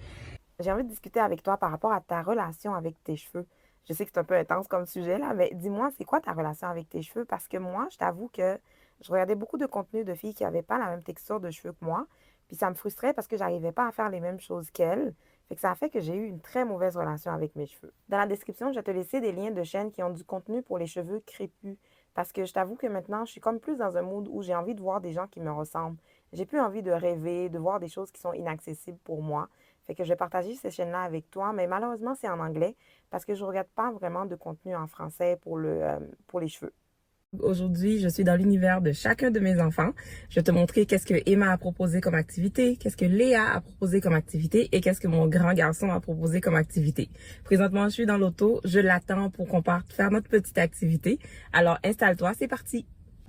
J'ai envie de discuter avec toi par rapport à ta relation avec tes cheveux. Je sais que c'est un peu intense comme sujet, là, mais dis-moi, c'est quoi ta relation avec tes cheveux? Parce que moi, je t'avoue que je regardais beaucoup de contenu de filles qui n'avaient pas la même texture de cheveux que moi. Puis ça me frustrait parce que j'arrivais pas à faire les mêmes choses qu'elles. Fait que ça a fait que j'ai eu une très mauvaise relation avec mes cheveux. Dans la description, je vais te laisser des liens de chaînes qui ont du contenu pour les cheveux crépus. Parce que je t'avoue que maintenant, je suis comme plus dans un mood où j'ai envie de voir des gens qui me ressemblent. J'ai plus envie de rêver, de voir des choses qui sont inaccessibles pour moi. Fait que je vais partager ces chaînes-là avec toi. Mais malheureusement, c'est en anglais parce que je ne regarde pas vraiment de contenu en français pour les cheveux. Aujourd'hui, je suis dans l'univers de chacun de mes enfants. Je vais te montrer qu'est-ce que Emma a proposé comme activité, qu'est-ce que Léa a proposé comme activité et qu'est-ce que mon grand garçon a proposé comme activité. Présentement, je suis dans l'auto, je l'attends pour qu'on parte faire notre petite activité. Alors, installe-toi, c'est parti!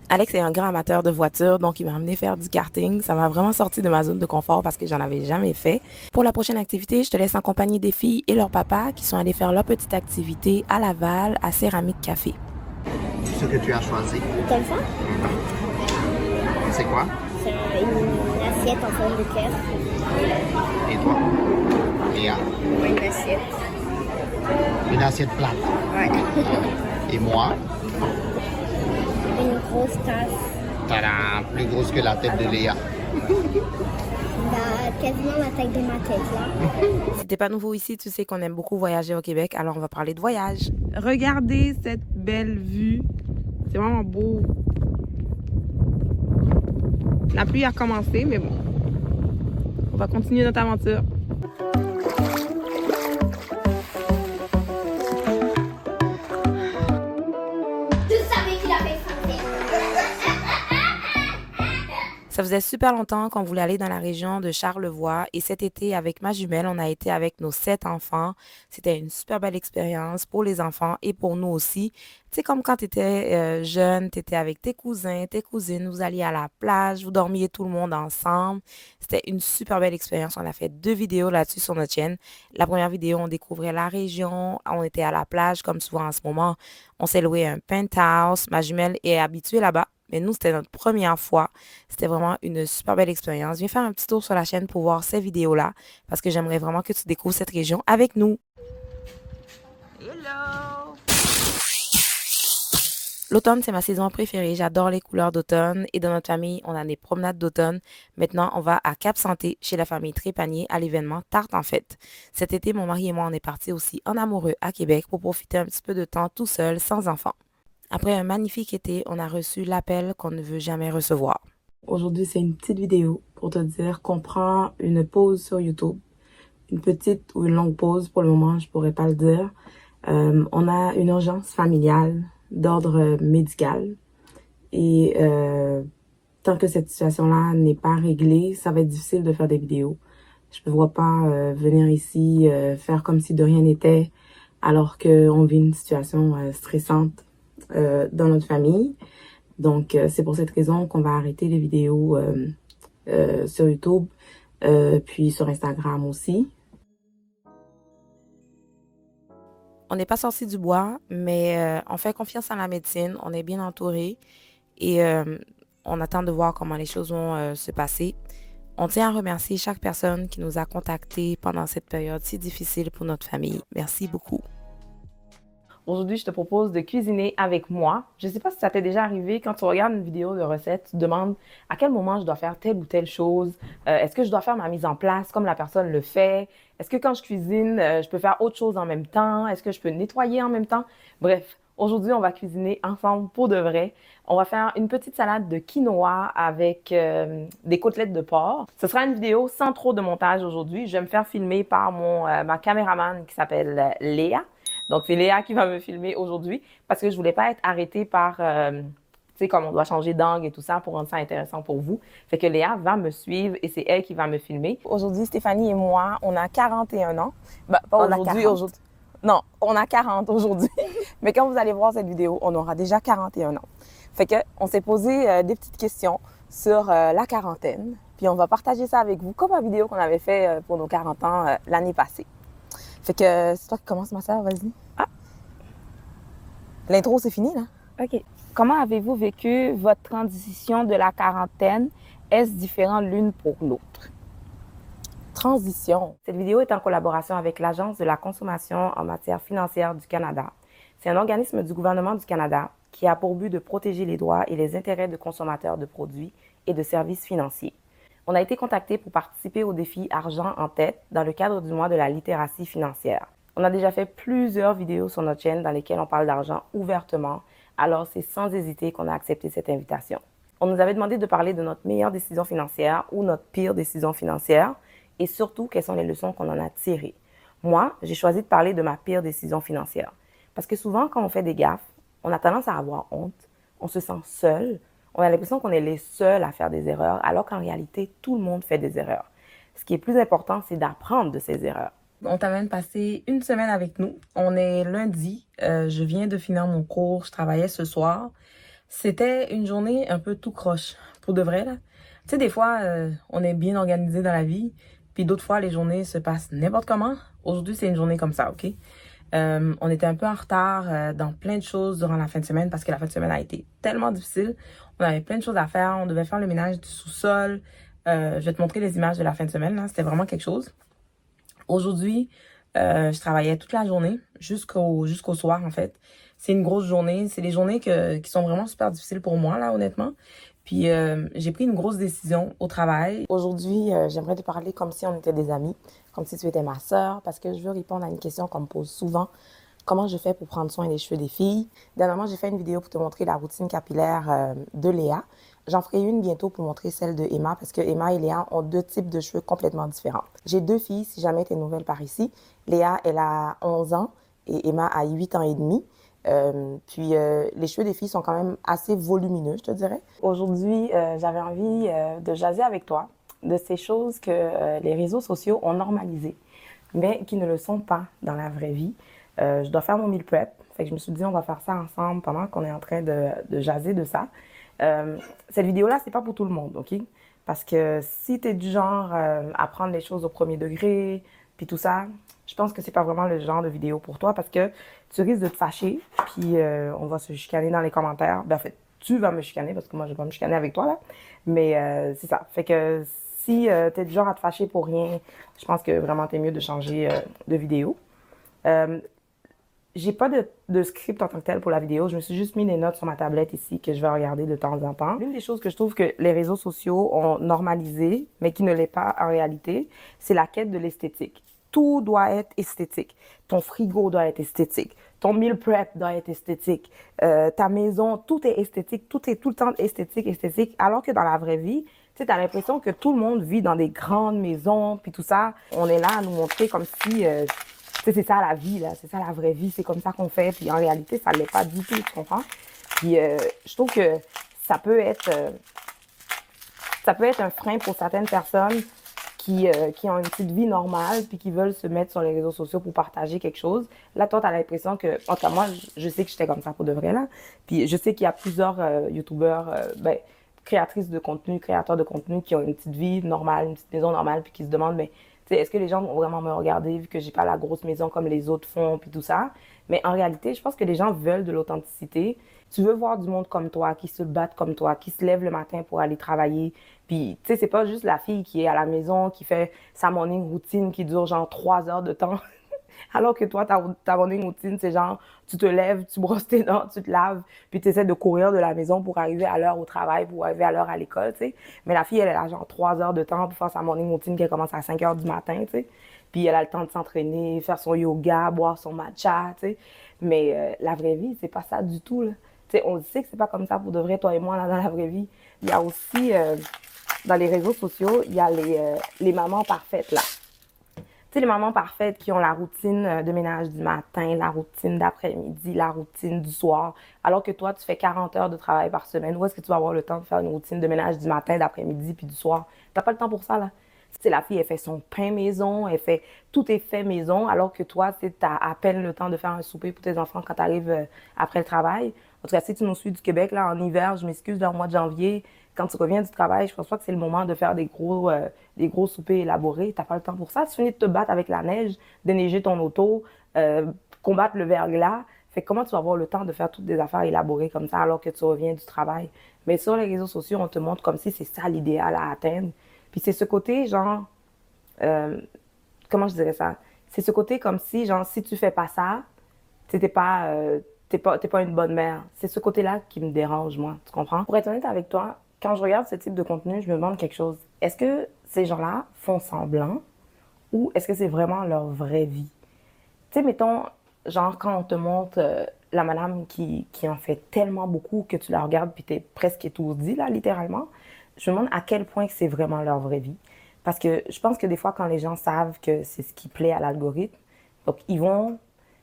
Alex est un grand amateur de voitures, donc il m'a amené faire du karting. Ça m'a vraiment sorti de ma zone de confort parce que j'en avais jamais fait. Pour la prochaine activité, je te laisse en compagnie des filles et leur papa qui sont allés faire leur petite activité à Laval, à Céramique Café. Ce que tu as choisi. Comme ça? C'est quoi? C'est une assiette en forme de cœur. Et toi? Léa? Une assiette. Une assiette plate. Ouais. Et moi? Une grosse tasse. Tadam! Plus grosse que la tête de Léa. Quasiment la taille de ma tête, là. Si t'es pas nouveau ici, tu sais qu'on aime beaucoup voyager au Québec, alors on va parler de voyage. Regardez cette belle vue. C'est vraiment beau. La pluie a commencé, mais bon. On va continuer notre aventure. Ça faisait super longtemps qu'on voulait aller dans la région de Charlevoix et cet été, avec ma jumelle, on a été avec nos 7 enfants. C'était une super belle expérience pour les enfants et pour nous aussi. Tu sais, comme quand tu étais jeune, tu étais avec tes cousins, tes cousines, vous alliez à la plage, vous dormiez tout le monde ensemble. C'était une super belle expérience. On a fait 2 vidéos là-dessus sur notre chaîne. La première vidéo, on découvrait la région, on était à la plage comme souvent en ce moment. On s'est loué un penthouse. Ma jumelle est habituée là-bas. Mais nous, c'était notre première fois. C'était vraiment une super belle expérience. Viens faire un petit tour sur la chaîne pour voir ces vidéos-là parce que j'aimerais vraiment que tu découvres cette région avec nous. Hello! L'automne, c'est ma saison préférée. J'adore les couleurs d'automne et dans notre famille, on a des promenades d'automne. Maintenant, on va à Cap-Santé chez la famille Trépanier à l'événement Tarte en fête. Cet été, mon mari et moi, on est partis aussi en amoureux à Québec pour profiter un petit peu de temps tout seul, sans enfants. Après un magnifique été, on a reçu l'appel qu'on ne veut jamais recevoir. Aujourd'hui, c'est une petite vidéo pour te dire qu'on prend une pause sur YouTube. Une petite ou une longue pause pour le moment, je pourrais pas le dire. On a une urgence familiale d'ordre médical. Et tant que cette situation-là n'est pas réglée, ça va être difficile de faire des vidéos. Je ne vois pas venir ici faire comme si de rien n'était alors qu'on vit une situation stressante dans notre famille. Donc, c'est pour cette raison qu'on va arrêter les vidéos sur YouTube, puis sur Instagram aussi. On n'est pas sorti du bois, mais on fait confiance en la médecine. On est bien entouré et on attend de voir comment les choses vont se passer. On tient à remercier chaque personne qui nous a contactés pendant cette période si difficile pour notre famille. Merci beaucoup. Aujourd'hui, je te propose de cuisiner avec moi. Je ne sais pas si ça t'est déjà arrivé, quand tu regardes une vidéo de recette, tu te demandes à quel moment je dois faire telle ou telle chose. Est-ce que je dois faire ma mise en place comme la personne le fait? Est-ce que quand je cuisine, je peux faire autre chose en même temps? Est-ce que je peux nettoyer en même temps? Bref, aujourd'hui, on va cuisiner ensemble pour de vrai. On va faire une petite salade de quinoa avec des côtelettes de porc. Ce sera une vidéo sans trop de montage aujourd'hui. Je vais me faire filmer par ma caméraman qui s'appelle Léa. Donc, c'est Léa qui va me filmer aujourd'hui parce que je voulais pas être arrêtée par, tu sais, comme on doit changer d'angle et tout ça pour rendre ça intéressant pour vous. Fait que Léa va me suivre et c'est elle qui va me filmer. Aujourd'hui, Stéphanie et moi, on a 41 ans. Ben, pas aujourd'hui. Non, on a 40 aujourd'hui. Mais quand vous allez voir cette vidéo, on aura déjà 41 ans. Fait que on s'est posé des petites questions sur la quarantaine. Puis on va partager ça avec vous comme la vidéo qu'on avait fait pour nos 40 ans l'année passée. Fait que c'est toi qui commence, ma sœur, vas-y. Ah! L'intro, c'est fini, là? OK. Comment avez-vous vécu votre transition de la quarantaine? Est-ce différent l'une pour l'autre? Transition. Cette vidéo est en collaboration avec l'Agence de la consommation en matière financière du Canada. C'est un organisme du gouvernement du Canada qui a pour but de protéger les droits et les intérêts de consommateurs de produits et de services financiers. On a été contacté pour participer au défi Argent en tête dans le cadre du mois de la littératie financière. On a déjà fait plusieurs vidéos sur notre chaîne dans lesquelles on parle d'argent ouvertement, alors c'est sans hésiter qu'on a accepté cette invitation. On nous avait demandé de parler de notre meilleure décision financière ou notre pire décision financière et surtout quelles sont les leçons qu'on en a tirées. Moi, j'ai choisi de parler de ma pire décision financière parce que souvent quand on fait des gaffes, on a tendance à avoir honte, on se sent seul. On a l'impression qu'on est les seuls à faire des erreurs, alors qu'en réalité, tout le monde fait des erreurs. Ce qui est plus important, c'est d'apprendre de ces erreurs. On t'amène passer une semaine avec nous. On est lundi. Je viens de finir mon cours. Je travaillais ce soir. C'était une journée un peu tout croche. Pour de vrai, là. Tu sais, des fois, on est bien organisé dans la vie. Puis d'autres fois, les journées se passent n'importe comment. Aujourd'hui, c'est une journée comme ça, OK? On était un peu en retard dans plein de choses durant la fin de semaine parce que la fin de semaine a été tellement difficile. On avait plein de choses à faire. On devait faire le ménage du sous-sol. Je vais te montrer les images de la fin de semaine. Là. C'était vraiment quelque chose. Aujourd'hui, je travaillais toute la journée jusqu'au soir, en fait. C'est une grosse journée. C'est des journées qui sont vraiment super difficiles pour moi, là, honnêtement. Puis j'ai pris une grosse décision au travail. Aujourd'hui, j'aimerais te parler comme si on était des amis, comme si tu étais ma sœur, parce que je veux répondre à une question qu'on me pose souvent. Comment je fais pour prendre soin des cheveux des filles? Dernièrement, j'ai fait une vidéo pour te montrer la routine capillaire de Léa. J'en ferai une bientôt pour montrer celle de Emma, parce que Emma et Léa ont 2 types de cheveux complètement différents. J'ai 2 filles, si jamais tu es nouvelle par ici. Léa, elle a 11 ans et Emma a 8 ans et demi. Les cheveux des filles sont quand même assez volumineux, je te dirais. Aujourd'hui, j'avais envie de jaser avec toi de ces choses que les réseaux sociaux ont normalisées, mais qui ne le sont pas dans la vraie vie. Je dois faire mon meal prep, fait que je me suis dit on va faire ça ensemble pendant qu'on est en train de jaser de ça. Cette vidéo-là, c'est pas pour tout le monde, OK? Parce que si tu es du genre à prendre les choses au premier degré, puis tout ça, je pense que c'est pas vraiment le genre de vidéo pour toi parce que tu risques de te fâcher, puis on va se chicaner dans les commentaires. Ben, en fait, tu vas me chicaner parce que moi, je vais pas me chicaner avec toi, là. Mais c'est ça. Fait que si tu es du genre à te fâcher pour rien, je pense que vraiment, t'es mieux de changer de vidéo. J'ai pas de script en tant que tel pour la vidéo. Je me suis juste mis des notes sur ma tablette ici que je vais regarder de temps en temps. L'une des choses que je trouve que les réseaux sociaux ont normalisé, mais qui ne l'est pas en réalité, c'est la quête de l'esthétique. Tout doit être esthétique. Ton frigo doit être esthétique. Ton meal prep doit être esthétique. Ta maison, tout est esthétique. Tout est tout le temps esthétique, esthétique. Alors que dans la vraie vie, tu sais, t'as l'impression que tout le monde vit dans des grandes maisons, puis tout ça. On est là à nous montrer comme si... c'est ça la vie, là. C'est ça la vraie vie. C'est comme ça qu'on fait. Puis en réalité, ça ne l'est pas du tout, tu comprends? Puis je trouve que ça peut être un frein pour certaines personnes qui ont une petite vie normale puis qui veulent se mettre sur les réseaux sociaux pour partager quelque chose. Là, toi, tu as l'impression que... En tout cas, moi, je sais que j'étais comme ça pour de vrai, là. Puis je sais qu'il y a plusieurs YouTubeurs, créatrices de contenu, créateurs de contenu qui ont une petite vie normale, une petite maison normale puis qui se demandent, est-ce que les gens vont vraiment me regarder vu que j'ai pas la grosse maison comme les autres font puis tout ça? Mais en réalité, je pense que les gens veulent de l'authenticité. Tu veux voir du monde comme toi, qui se battent comme toi, qui se lève le matin pour aller travailler. Puis, tu sais, c'est pas juste la fille qui est à la maison, qui fait sa morning routine qui dure genre 3 heures de temps. Alors que toi, ta morning routine, c'est genre, tu te lèves, tu brosses tes dents, tu te laves, puis tu essaies de courir de la maison pour arriver à l'heure au travail, pour arriver à l'heure à l'école, tu sais. Mais la fille, elle a genre 3 heures de temps pour faire sa morning routine qui commence à 5 heures du matin, tu sais. Puis elle a le temps de s'entraîner, faire son yoga, boire son matcha, tu sais. Mais la vraie vie, c'est pas ça du tout, là. Tu sais, on sait que c'est pas comme ça pour de vrai, toi et moi, là, dans la vraie vie. Il y a aussi, dans les réseaux sociaux, il y a les mamans parfaites, là. Tu sais, les mamans parfaites qui ont la routine de ménage du matin, la routine d'après-midi, la routine du soir, alors que toi, tu fais 40 heures de travail par semaine. Où est-ce que tu vas avoir le temps de faire une routine de ménage du matin, d'après-midi, puis du soir? T'as pas le temps pour ça, là. Tu sais, la fille, elle fait son pain maison, tout est fait maison, alors que toi, tu as à peine le temps de faire un souper pour tes enfants quand tu arrives après le travail. En tout cas, si tu nous suis du Québec, là, en hiver, je m'excuse, là, au mois de janvier, quand tu reviens du travail, je pense pas que c'est le moment de faire des gros soupers élaborés. T'as pas le temps pour ça. Tu finis de te battre avec la neige, déneiger ton auto, combattre le verglas. Fait que comment tu vas avoir le temps de faire toutes des affaires élaborées comme ça alors que tu reviens du travail? Mais sur les réseaux sociaux, on te montre comme si c'est ça l'idéal à atteindre. Puis c'est ce côté, genre, comment je dirais ça? C'est ce côté comme si, genre, si tu fais pas ça, t'es pas une bonne mère. C'est ce côté-là qui me dérange, moi. Tu comprends? Pour être honnête avec toi, quand je regarde ce type de contenu, je me demande quelque chose. Est-ce que ces gens-là font semblant ou est-ce que c'est vraiment leur vraie vie? Tu sais, mettons, genre, quand on te montre la madame qui en fait tellement beaucoup que tu la regardes puis t'es presque étourdi, là, littéralement, je me demande à quel point c'est vraiment leur vraie vie. Parce que je pense que des fois, quand les gens savent que c'est ce qui plaît à l'algorithme, donc ils vont...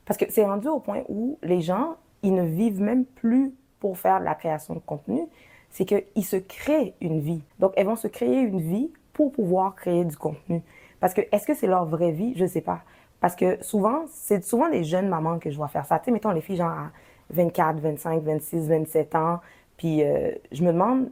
Parce que c'est rendu au point où les gens, ils ne vivent même plus pour faire de la création de contenu, c'est qu'ils se créent une vie. Donc, elles vont se créer une vie pour pouvoir créer du contenu. Parce que, est-ce que c'est leur vraie vie? Je ne sais pas. Parce que souvent, c'est souvent les jeunes mamans que je vois faire ça. Tu sais, mettons les filles genre à 24, 25, 26, 27 ans. Puis, je me demande,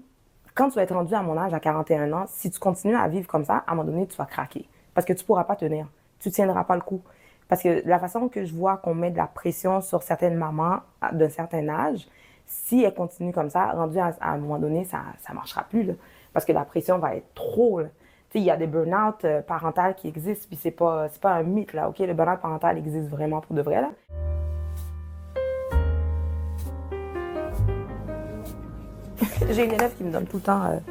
quand tu vas être rendu à mon âge, à 41 ans, si tu continues à vivre comme ça, à un moment donné, tu vas craquer. Parce que tu ne pourras pas tenir. Tu ne tiendras pas le coup. Parce que la façon que je vois qu'on met de la pression sur certaines mamans d'un certain âge, si elles continuent comme ça, rendu à un moment donné, ça ne marchera plus. Là, parce que la pression va être trop. Tu sais, il y a des burn-out parentales qui existent, puis c'est pas un mythe, là, OK? Le burn-out parental existe vraiment pour de vrai, là. J'ai une élève qui me donne tout le temps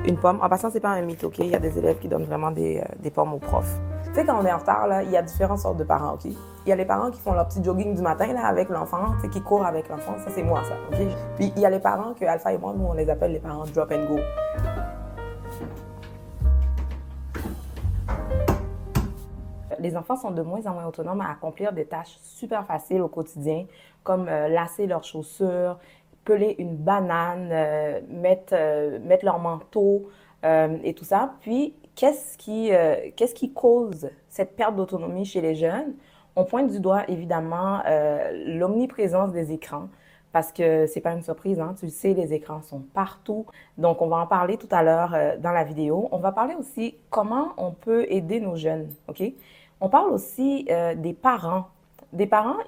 une pomme. En passant, c'est pas un mythe, OK? Il y a des élèves qui donnent vraiment des pommes aux profs. Tu sais, quand on est en retard, là, il y a différentes sortes de parents, OK? Il y a les parents qui font leur petit jogging du matin là, avec l'enfant, tu sais, qui courent avec l'enfant. Ça, c'est moi, ça, OK? Puis, il y a les parents que Alpha et moi, nous, on les appelle les parents drop and go. Les enfants sont de moins en moins autonomes à accomplir des tâches super faciles au quotidien, comme lasser leurs chaussures, peler une banane, mettre leur manteau et tout ça. Puis, qu'est-ce qui cause cette perte d'autonomie chez les jeunes? On pointe du doigt, évidemment, l'omniprésence des écrans, parce que c'est pas une surprise, hein? Tu le sais, les écrans sont partout. Donc, on va en parler tout à l'heure dans la vidéo. On va parler aussi comment on peut aider nos jeunes, OK? On parle aussi des parents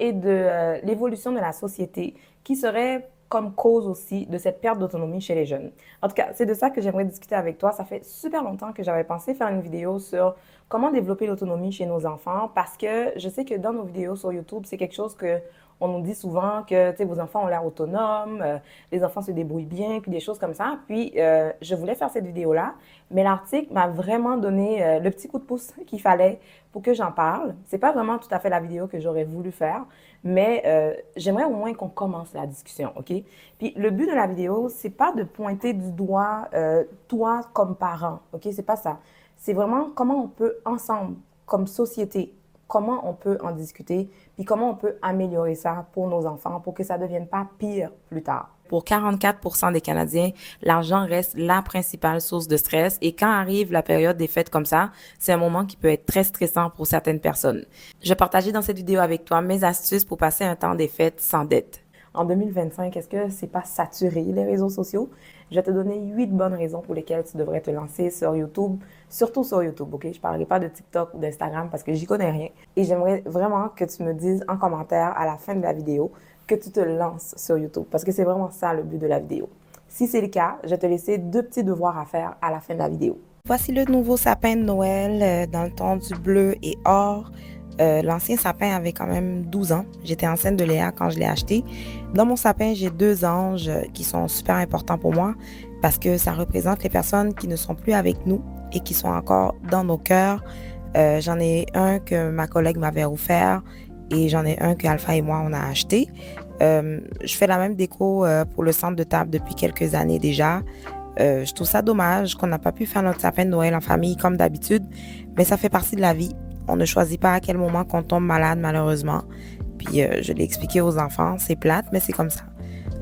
et de l'évolution de la société qui serait comme cause aussi de cette perte d'autonomie chez les jeunes. En tout cas, c'est de ça que j'aimerais discuter avec toi. Ça fait super longtemps que j'avais pensé faire une vidéo sur comment développer l'autonomie chez nos enfants parce que je sais que dans nos vidéos sur YouTube, c'est quelque chose que on nous dit souvent que, tu sais, vos enfants ont l'air autonomes, les enfants se débrouillent bien, puis des choses comme ça. Puis, je voulais faire cette vidéo-là, mais l'article m'a vraiment donné le petit coup de pouce qu'il fallait pour que j'en parle. C'est pas vraiment tout à fait la vidéo que j'aurais voulu faire, mais j'aimerais au moins qu'on commence la discussion, OK? Puis, le but de la vidéo, c'est pas de pointer du doigt toi comme parent, OK? C'est pas ça. C'est vraiment comment on peut ensemble, comme société, comment on peut en discuter, puis comment on peut améliorer ça pour nos enfants, pour que ça ne devienne pas pire plus tard. Pour 44% des Canadiens, l'argent reste la principale source de stress et quand arrive la période des fêtes comme ça, c'est un moment qui peut être très stressant pour certaines personnes. Je vais partager dans cette vidéo avec toi mes astuces pour passer un temps des fêtes sans dette. En 2025, est-ce que c'est pas saturé les réseaux sociaux? Je vais te donner 8 bonnes raisons pour lesquelles tu devrais te lancer sur YouTube, surtout sur YouTube, OK? Je parlerai pas de TikTok ou d'Instagram parce que j'y connais rien. Et j'aimerais vraiment que tu me dises en commentaire à la fin de la vidéo que tu te lances sur YouTube parce que c'est vraiment ça le but de la vidéo. Si c'est le cas, je vais te laisser 2 petits devoirs à faire à la fin de la vidéo. Voici le nouveau sapin de Noël dans le ton du bleu et or. L'ancien sapin avait quand même 12 ans. J'étais enceinte de Léa quand je l'ai acheté. Dans mon sapin, j'ai 2 anges qui sont super importants pour moi parce que ça représente les personnes qui ne sont plus avec nous et qui sont encore dans nos cœurs. J'en ai un que ma collègue m'avait offert et j'en ai un que Alpha et moi, on a acheté. Je fais la même déco pour le centre de table depuis quelques années déjà. Je trouve ça dommage qu'on n'a pas pu faire notre sapin de Noël en famille comme d'habitude, mais ça fait partie de la vie. On ne choisit pas à quel moment qu'on tombe malade, malheureusement. Puis, je l'ai expliqué aux enfants, c'est plate, mais c'est comme ça.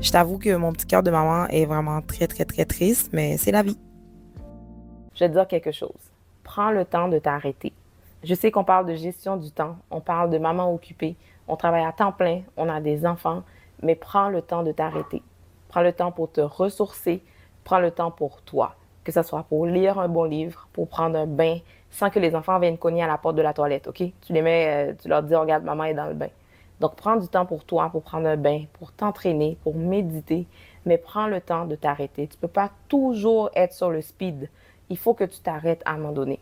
Je t'avoue que mon petit cœur de maman est vraiment très, très, très triste, mais c'est la vie. Je vais te dire quelque chose. Prends le temps de t'arrêter. Je sais qu'on parle de gestion du temps, on parle de maman occupée, on travaille à temps plein, on a des enfants, mais prends le temps de t'arrêter. Prends le temps pour te ressourcer, prends le temps pour toi. Que ce soit pour lire un bon livre, pour prendre un bain, sans que les enfants viennent cogner à la porte de la toilette, OK? Tu les mets, tu leur dis, regarde, maman est dans le bain. Donc, prends du temps pour toi, pour prendre un bain, pour t'entraîner, pour méditer, mais prends le temps de t'arrêter. Tu ne peux pas toujours être sur le speed. Il faut que tu t'arrêtes à un moment donné.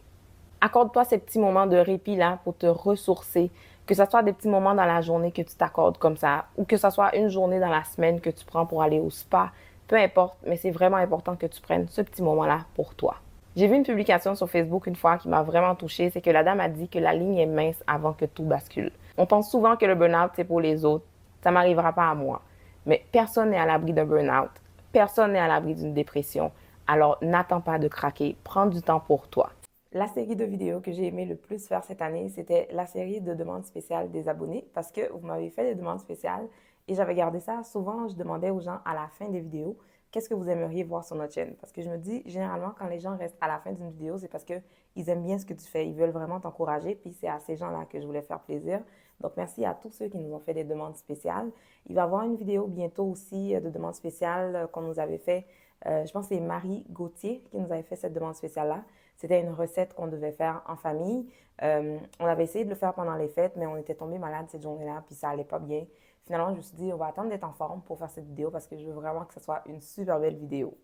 Accorde-toi ces petits moments de répit-là pour te ressourcer, que ce soit des petits moments dans la journée que tu t'accordes comme ça, ou que ce soit une journée dans la semaine que tu prends pour aller au spa, peu importe, mais c'est vraiment important que tu prennes ce petit moment-là pour toi. J'ai vu une publication sur Facebook une fois qui m'a vraiment touchée, c'est que la dame a dit que la ligne est mince avant que tout bascule. On pense souvent que le burn-out, c'est pour les autres. Ça m'arrivera pas à moi. Mais personne n'est à l'abri d'un burn-out. Personne n'est à l'abri d'une dépression. Alors, n'attends pas de craquer. Prends du temps pour toi. La série de vidéos que j'ai aimé le plus faire cette année, c'était la série de demandes spéciales des abonnés parce que vous m'avez fait des demandes spéciales et j'avais gardé ça. Souvent, je demandais aux gens à la fin des vidéos qu'est-ce que vous aimeriez voir sur notre chaîne? Parce que je me dis, généralement, quand les gens restent à la fin d'une vidéo, c'est parce qu'ils aiment bien ce que tu fais. Ils veulent vraiment t'encourager. Puis c'est à ces gens-là que je voulais faire plaisir. Donc, merci à tous ceux qui nous ont fait des demandes spéciales. Il va y avoir une vidéo bientôt aussi de demandes spéciales qu'on nous avait fait. Je pense que c'est Marie Gauthier qui nous avait fait cette demande spéciale-là. C'était une recette qu'on devait faire en famille. On avait essayé de le faire pendant les fêtes, mais on était tombé malade cette journée-là, puis ça allait pas bien. Finalement, je me suis dit, on va attendre d'être en forme pour faire cette vidéo parce que je veux vraiment que ce soit une super belle vidéo.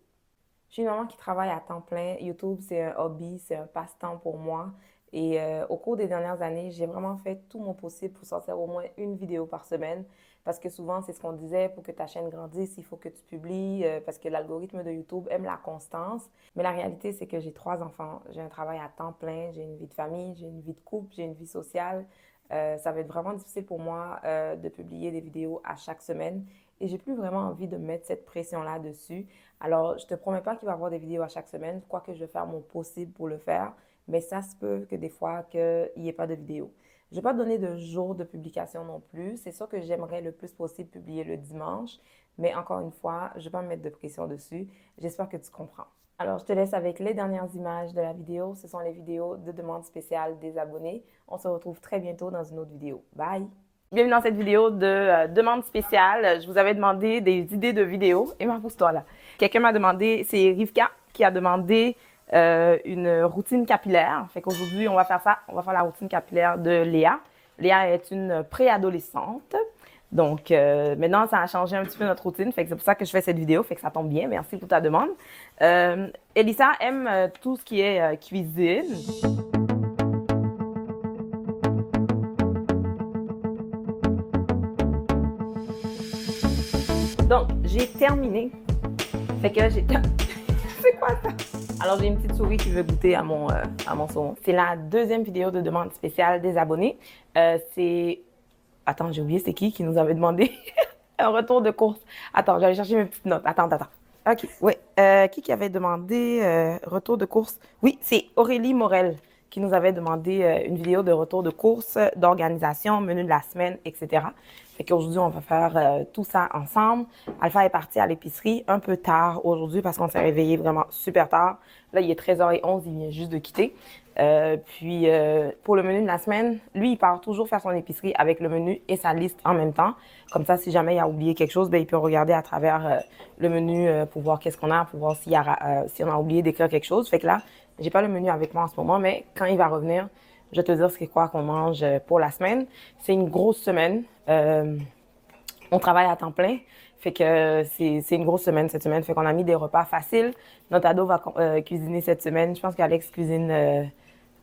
Je suis une maman qui travaille à temps plein. YouTube, c'est un hobby, c'est un passe-temps pour moi. Et au cours des dernières années, j'ai vraiment fait tout mon possible pour sortir au moins une vidéo par semaine. Parce que souvent, c'est ce qu'on disait, pour que ta chaîne grandisse, il faut que tu publies parce que l'algorithme de YouTube aime la constance. Mais la réalité, c'est que j'ai 3 enfants. J'ai un travail à temps plein, j'ai une vie de famille, j'ai une vie de couple, j'ai une vie sociale. Ça va être vraiment difficile pour moi de publier des vidéos à chaque semaine et j'ai plus vraiment envie de mettre cette pression-là dessus. Alors, je te promets pas qu'il va y avoir des vidéos à chaque semaine, quoique je vais faire mon possible pour le faire, mais ça se peut que des fois, qu'il n'y ait pas de vidéo. Je ne vais pas donner de jour de publication non plus. C'est sûr que j'aimerais le plus possible publier le dimanche, mais encore une fois, je ne vais pas me mettre de pression dessus. J'espère que tu comprends. Alors, je te laisse avec les dernières images de la vidéo. Ce sont les vidéos de demande spéciale des abonnés. On se retrouve très bientôt dans une autre vidéo. Bye! Bienvenue dans cette vidéo de demande spéciale. Je vous avais demandé des idées de vidéos. Et pousse-toi là. Quelqu'un m'a demandé, c'est Rivka qui a demandé une routine capillaire. Fait qu'aujourd'hui, on va faire ça. On va faire la routine capillaire de Léa. Léa est une préadolescente. Donc, maintenant, ça a changé un petit peu notre routine. Fait que c'est pour ça que je fais cette vidéo. Fait que ça tombe bien. Merci pour ta demande. Elissa aime tout ce qui est cuisine. Donc, j'ai terminé. Fait que j'ai... C'est quoi ça? Alors, j'ai une petite souris qui veut goûter à mon saumon. C'est la deuxième vidéo de demande spéciale des abonnés. C'est... Attends, j'ai oublié c'est qui nous avait demandé un retour de course. Attends, j'allais chercher mes petites notes. Attends. OK, oui. Qui avait demandé retour de course? Oui, c'est Aurélie Morel qui nous avait demandé une vidéo de retour de course, d'organisation, menu de la semaine, etc. Fait qu'aujourd'hui, on va faire tout ça ensemble. Alpha est parti à l'épicerie un peu tard aujourd'hui parce qu'on s'est réveillé vraiment super tard. Là, il est 13h11, il vient juste de quitter. Pour le menu de la semaine, lui, il part toujours faire son épicerie avec le menu et sa liste en même temps. Comme ça, si jamais il a oublié quelque chose, ben, il peut regarder à travers le menu pour voir qu'est-ce qu'on a, pour voir si on a oublié d'écrire quelque chose. Fait que là, j'ai pas le menu avec moi en ce moment, mais quand il va revenir, je vais te dire ce quoi qu'on mange pour la semaine. C'est une grosse semaine. On travaille à temps plein. Fait que c'est une grosse semaine cette semaine. Fait qu'on a mis des repas faciles. Notre ado va cuisiner cette semaine. Je pense qu'Alex cuisine...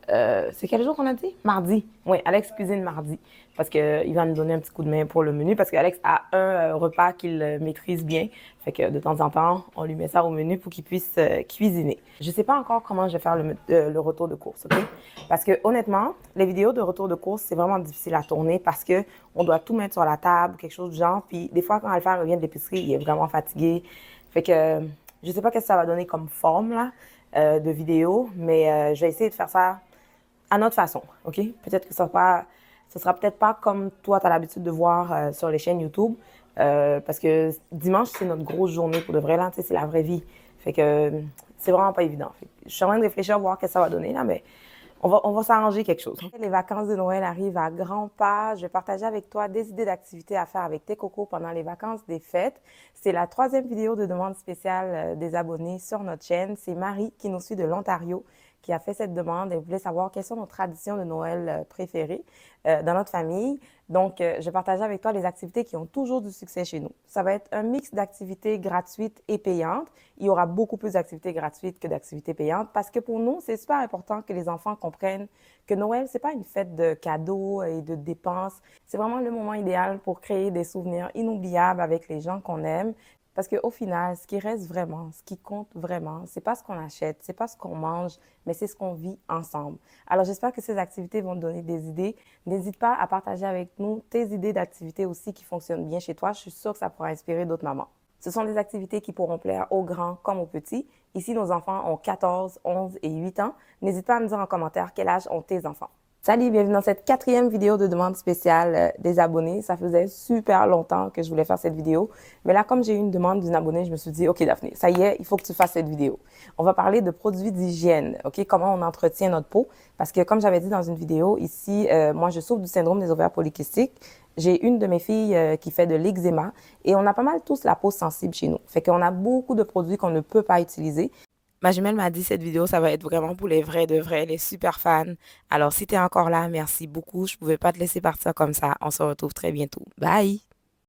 c'est quel jour qu'on a dit? Mardi. Oui, Alex cuisine mardi. Parce qu'il va me donner un petit coup de main pour le menu. Parce qu'Alex a un repas qu'il maîtrise bien. Fait que de temps en temps, on lui met ça au menu pour qu'il puisse cuisiner. Je sais pas encore comment je vais faire le retour de course, OK? Parce que honnêtement, les vidéos de retour de course, c'est vraiment difficile à tourner parce que on doit tout mettre sur la table, quelque chose du genre. Puis des fois, quand Alpha revient de l'épicerie, il est vraiment fatigué. Fait que je sais pas qu'est-ce que ça va donner comme forme là, de vidéo. Mais je vais essayer de faire ça à notre façon, OK? Peut-être que ce sera peut-être pas comme toi, tu as l'habitude de voir sur les chaînes YouTube. Parce que dimanche, c'est notre grosse journée pour de vrai, là, tu sais, c'est la vraie vie. Fait que c'est vraiment pas évident. Je suis en train de réfléchir à voir ce que ça va donner, là, mais on va s'arranger quelque chose. Les vacances de Noël arrivent à grands pas. Je vais partager avec toi des idées d'activités à faire avec tes cocos pendant les vacances des fêtes. C'est la 3e vidéo de demande spéciale des abonnés sur notre chaîne. C'est Marie qui nous suit de l'Ontario qui a fait cette demande et voulait savoir quelles sont nos traditions de Noël préférées dans notre famille. Donc, je vais partager avec toi les activités qui ont toujours du succès chez nous. Ça va être un mix d'activités gratuites et payantes. Il y aura beaucoup plus d'activités gratuites que d'activités payantes parce que pour nous, c'est super important que les enfants comprennent que Noël, c'est pas une fête de cadeaux et de dépenses. C'est vraiment le moment idéal pour créer des souvenirs inoubliables avec les gens qu'on aime. Parce qu'au final, ce qui reste vraiment, ce qui compte vraiment, c'est pas ce qu'on achète, c'est pas ce qu'on mange, mais c'est ce qu'on vit ensemble. Alors, j'espère que ces activités vont te donner des idées. N'hésite pas à partager avec nous tes idées d'activités aussi qui fonctionnent bien chez toi. Je suis sûre que ça pourra inspirer d'autres mamans. Ce sont des activités qui pourront plaire aux grands comme aux petits. Ici, nos enfants ont 14, 11 et 8 ans. N'hésite pas à me dire en commentaire quel âge ont tes enfants. Salut, bienvenue dans cette 4e vidéo de demande spéciale des abonnés. Ça faisait super longtemps que je voulais faire cette vidéo. Mais là, comme j'ai eu une demande d'une abonnée, je me suis dit, OK, Daphné, ça y est, il faut que tu fasses cette vidéo. On va parler de produits d'hygiène, OK? Comment on entretient notre peau. Parce que comme j'avais dit dans une vidéo, ici, moi, je souffre du syndrome des ovaires polykystiques. J'ai une de mes filles qui fait de l'eczéma et on a pas mal tous la peau sensible chez nous. Fait qu'on a beaucoup de produits qu'on ne peut pas utiliser. Ma jumelle m'a dit cette vidéo, ça va être vraiment pour les vrais de vrais, les super fans. Alors, si tu es encore là, merci beaucoup. Je pouvais pas te laisser partir comme ça. On se retrouve très bientôt. Bye!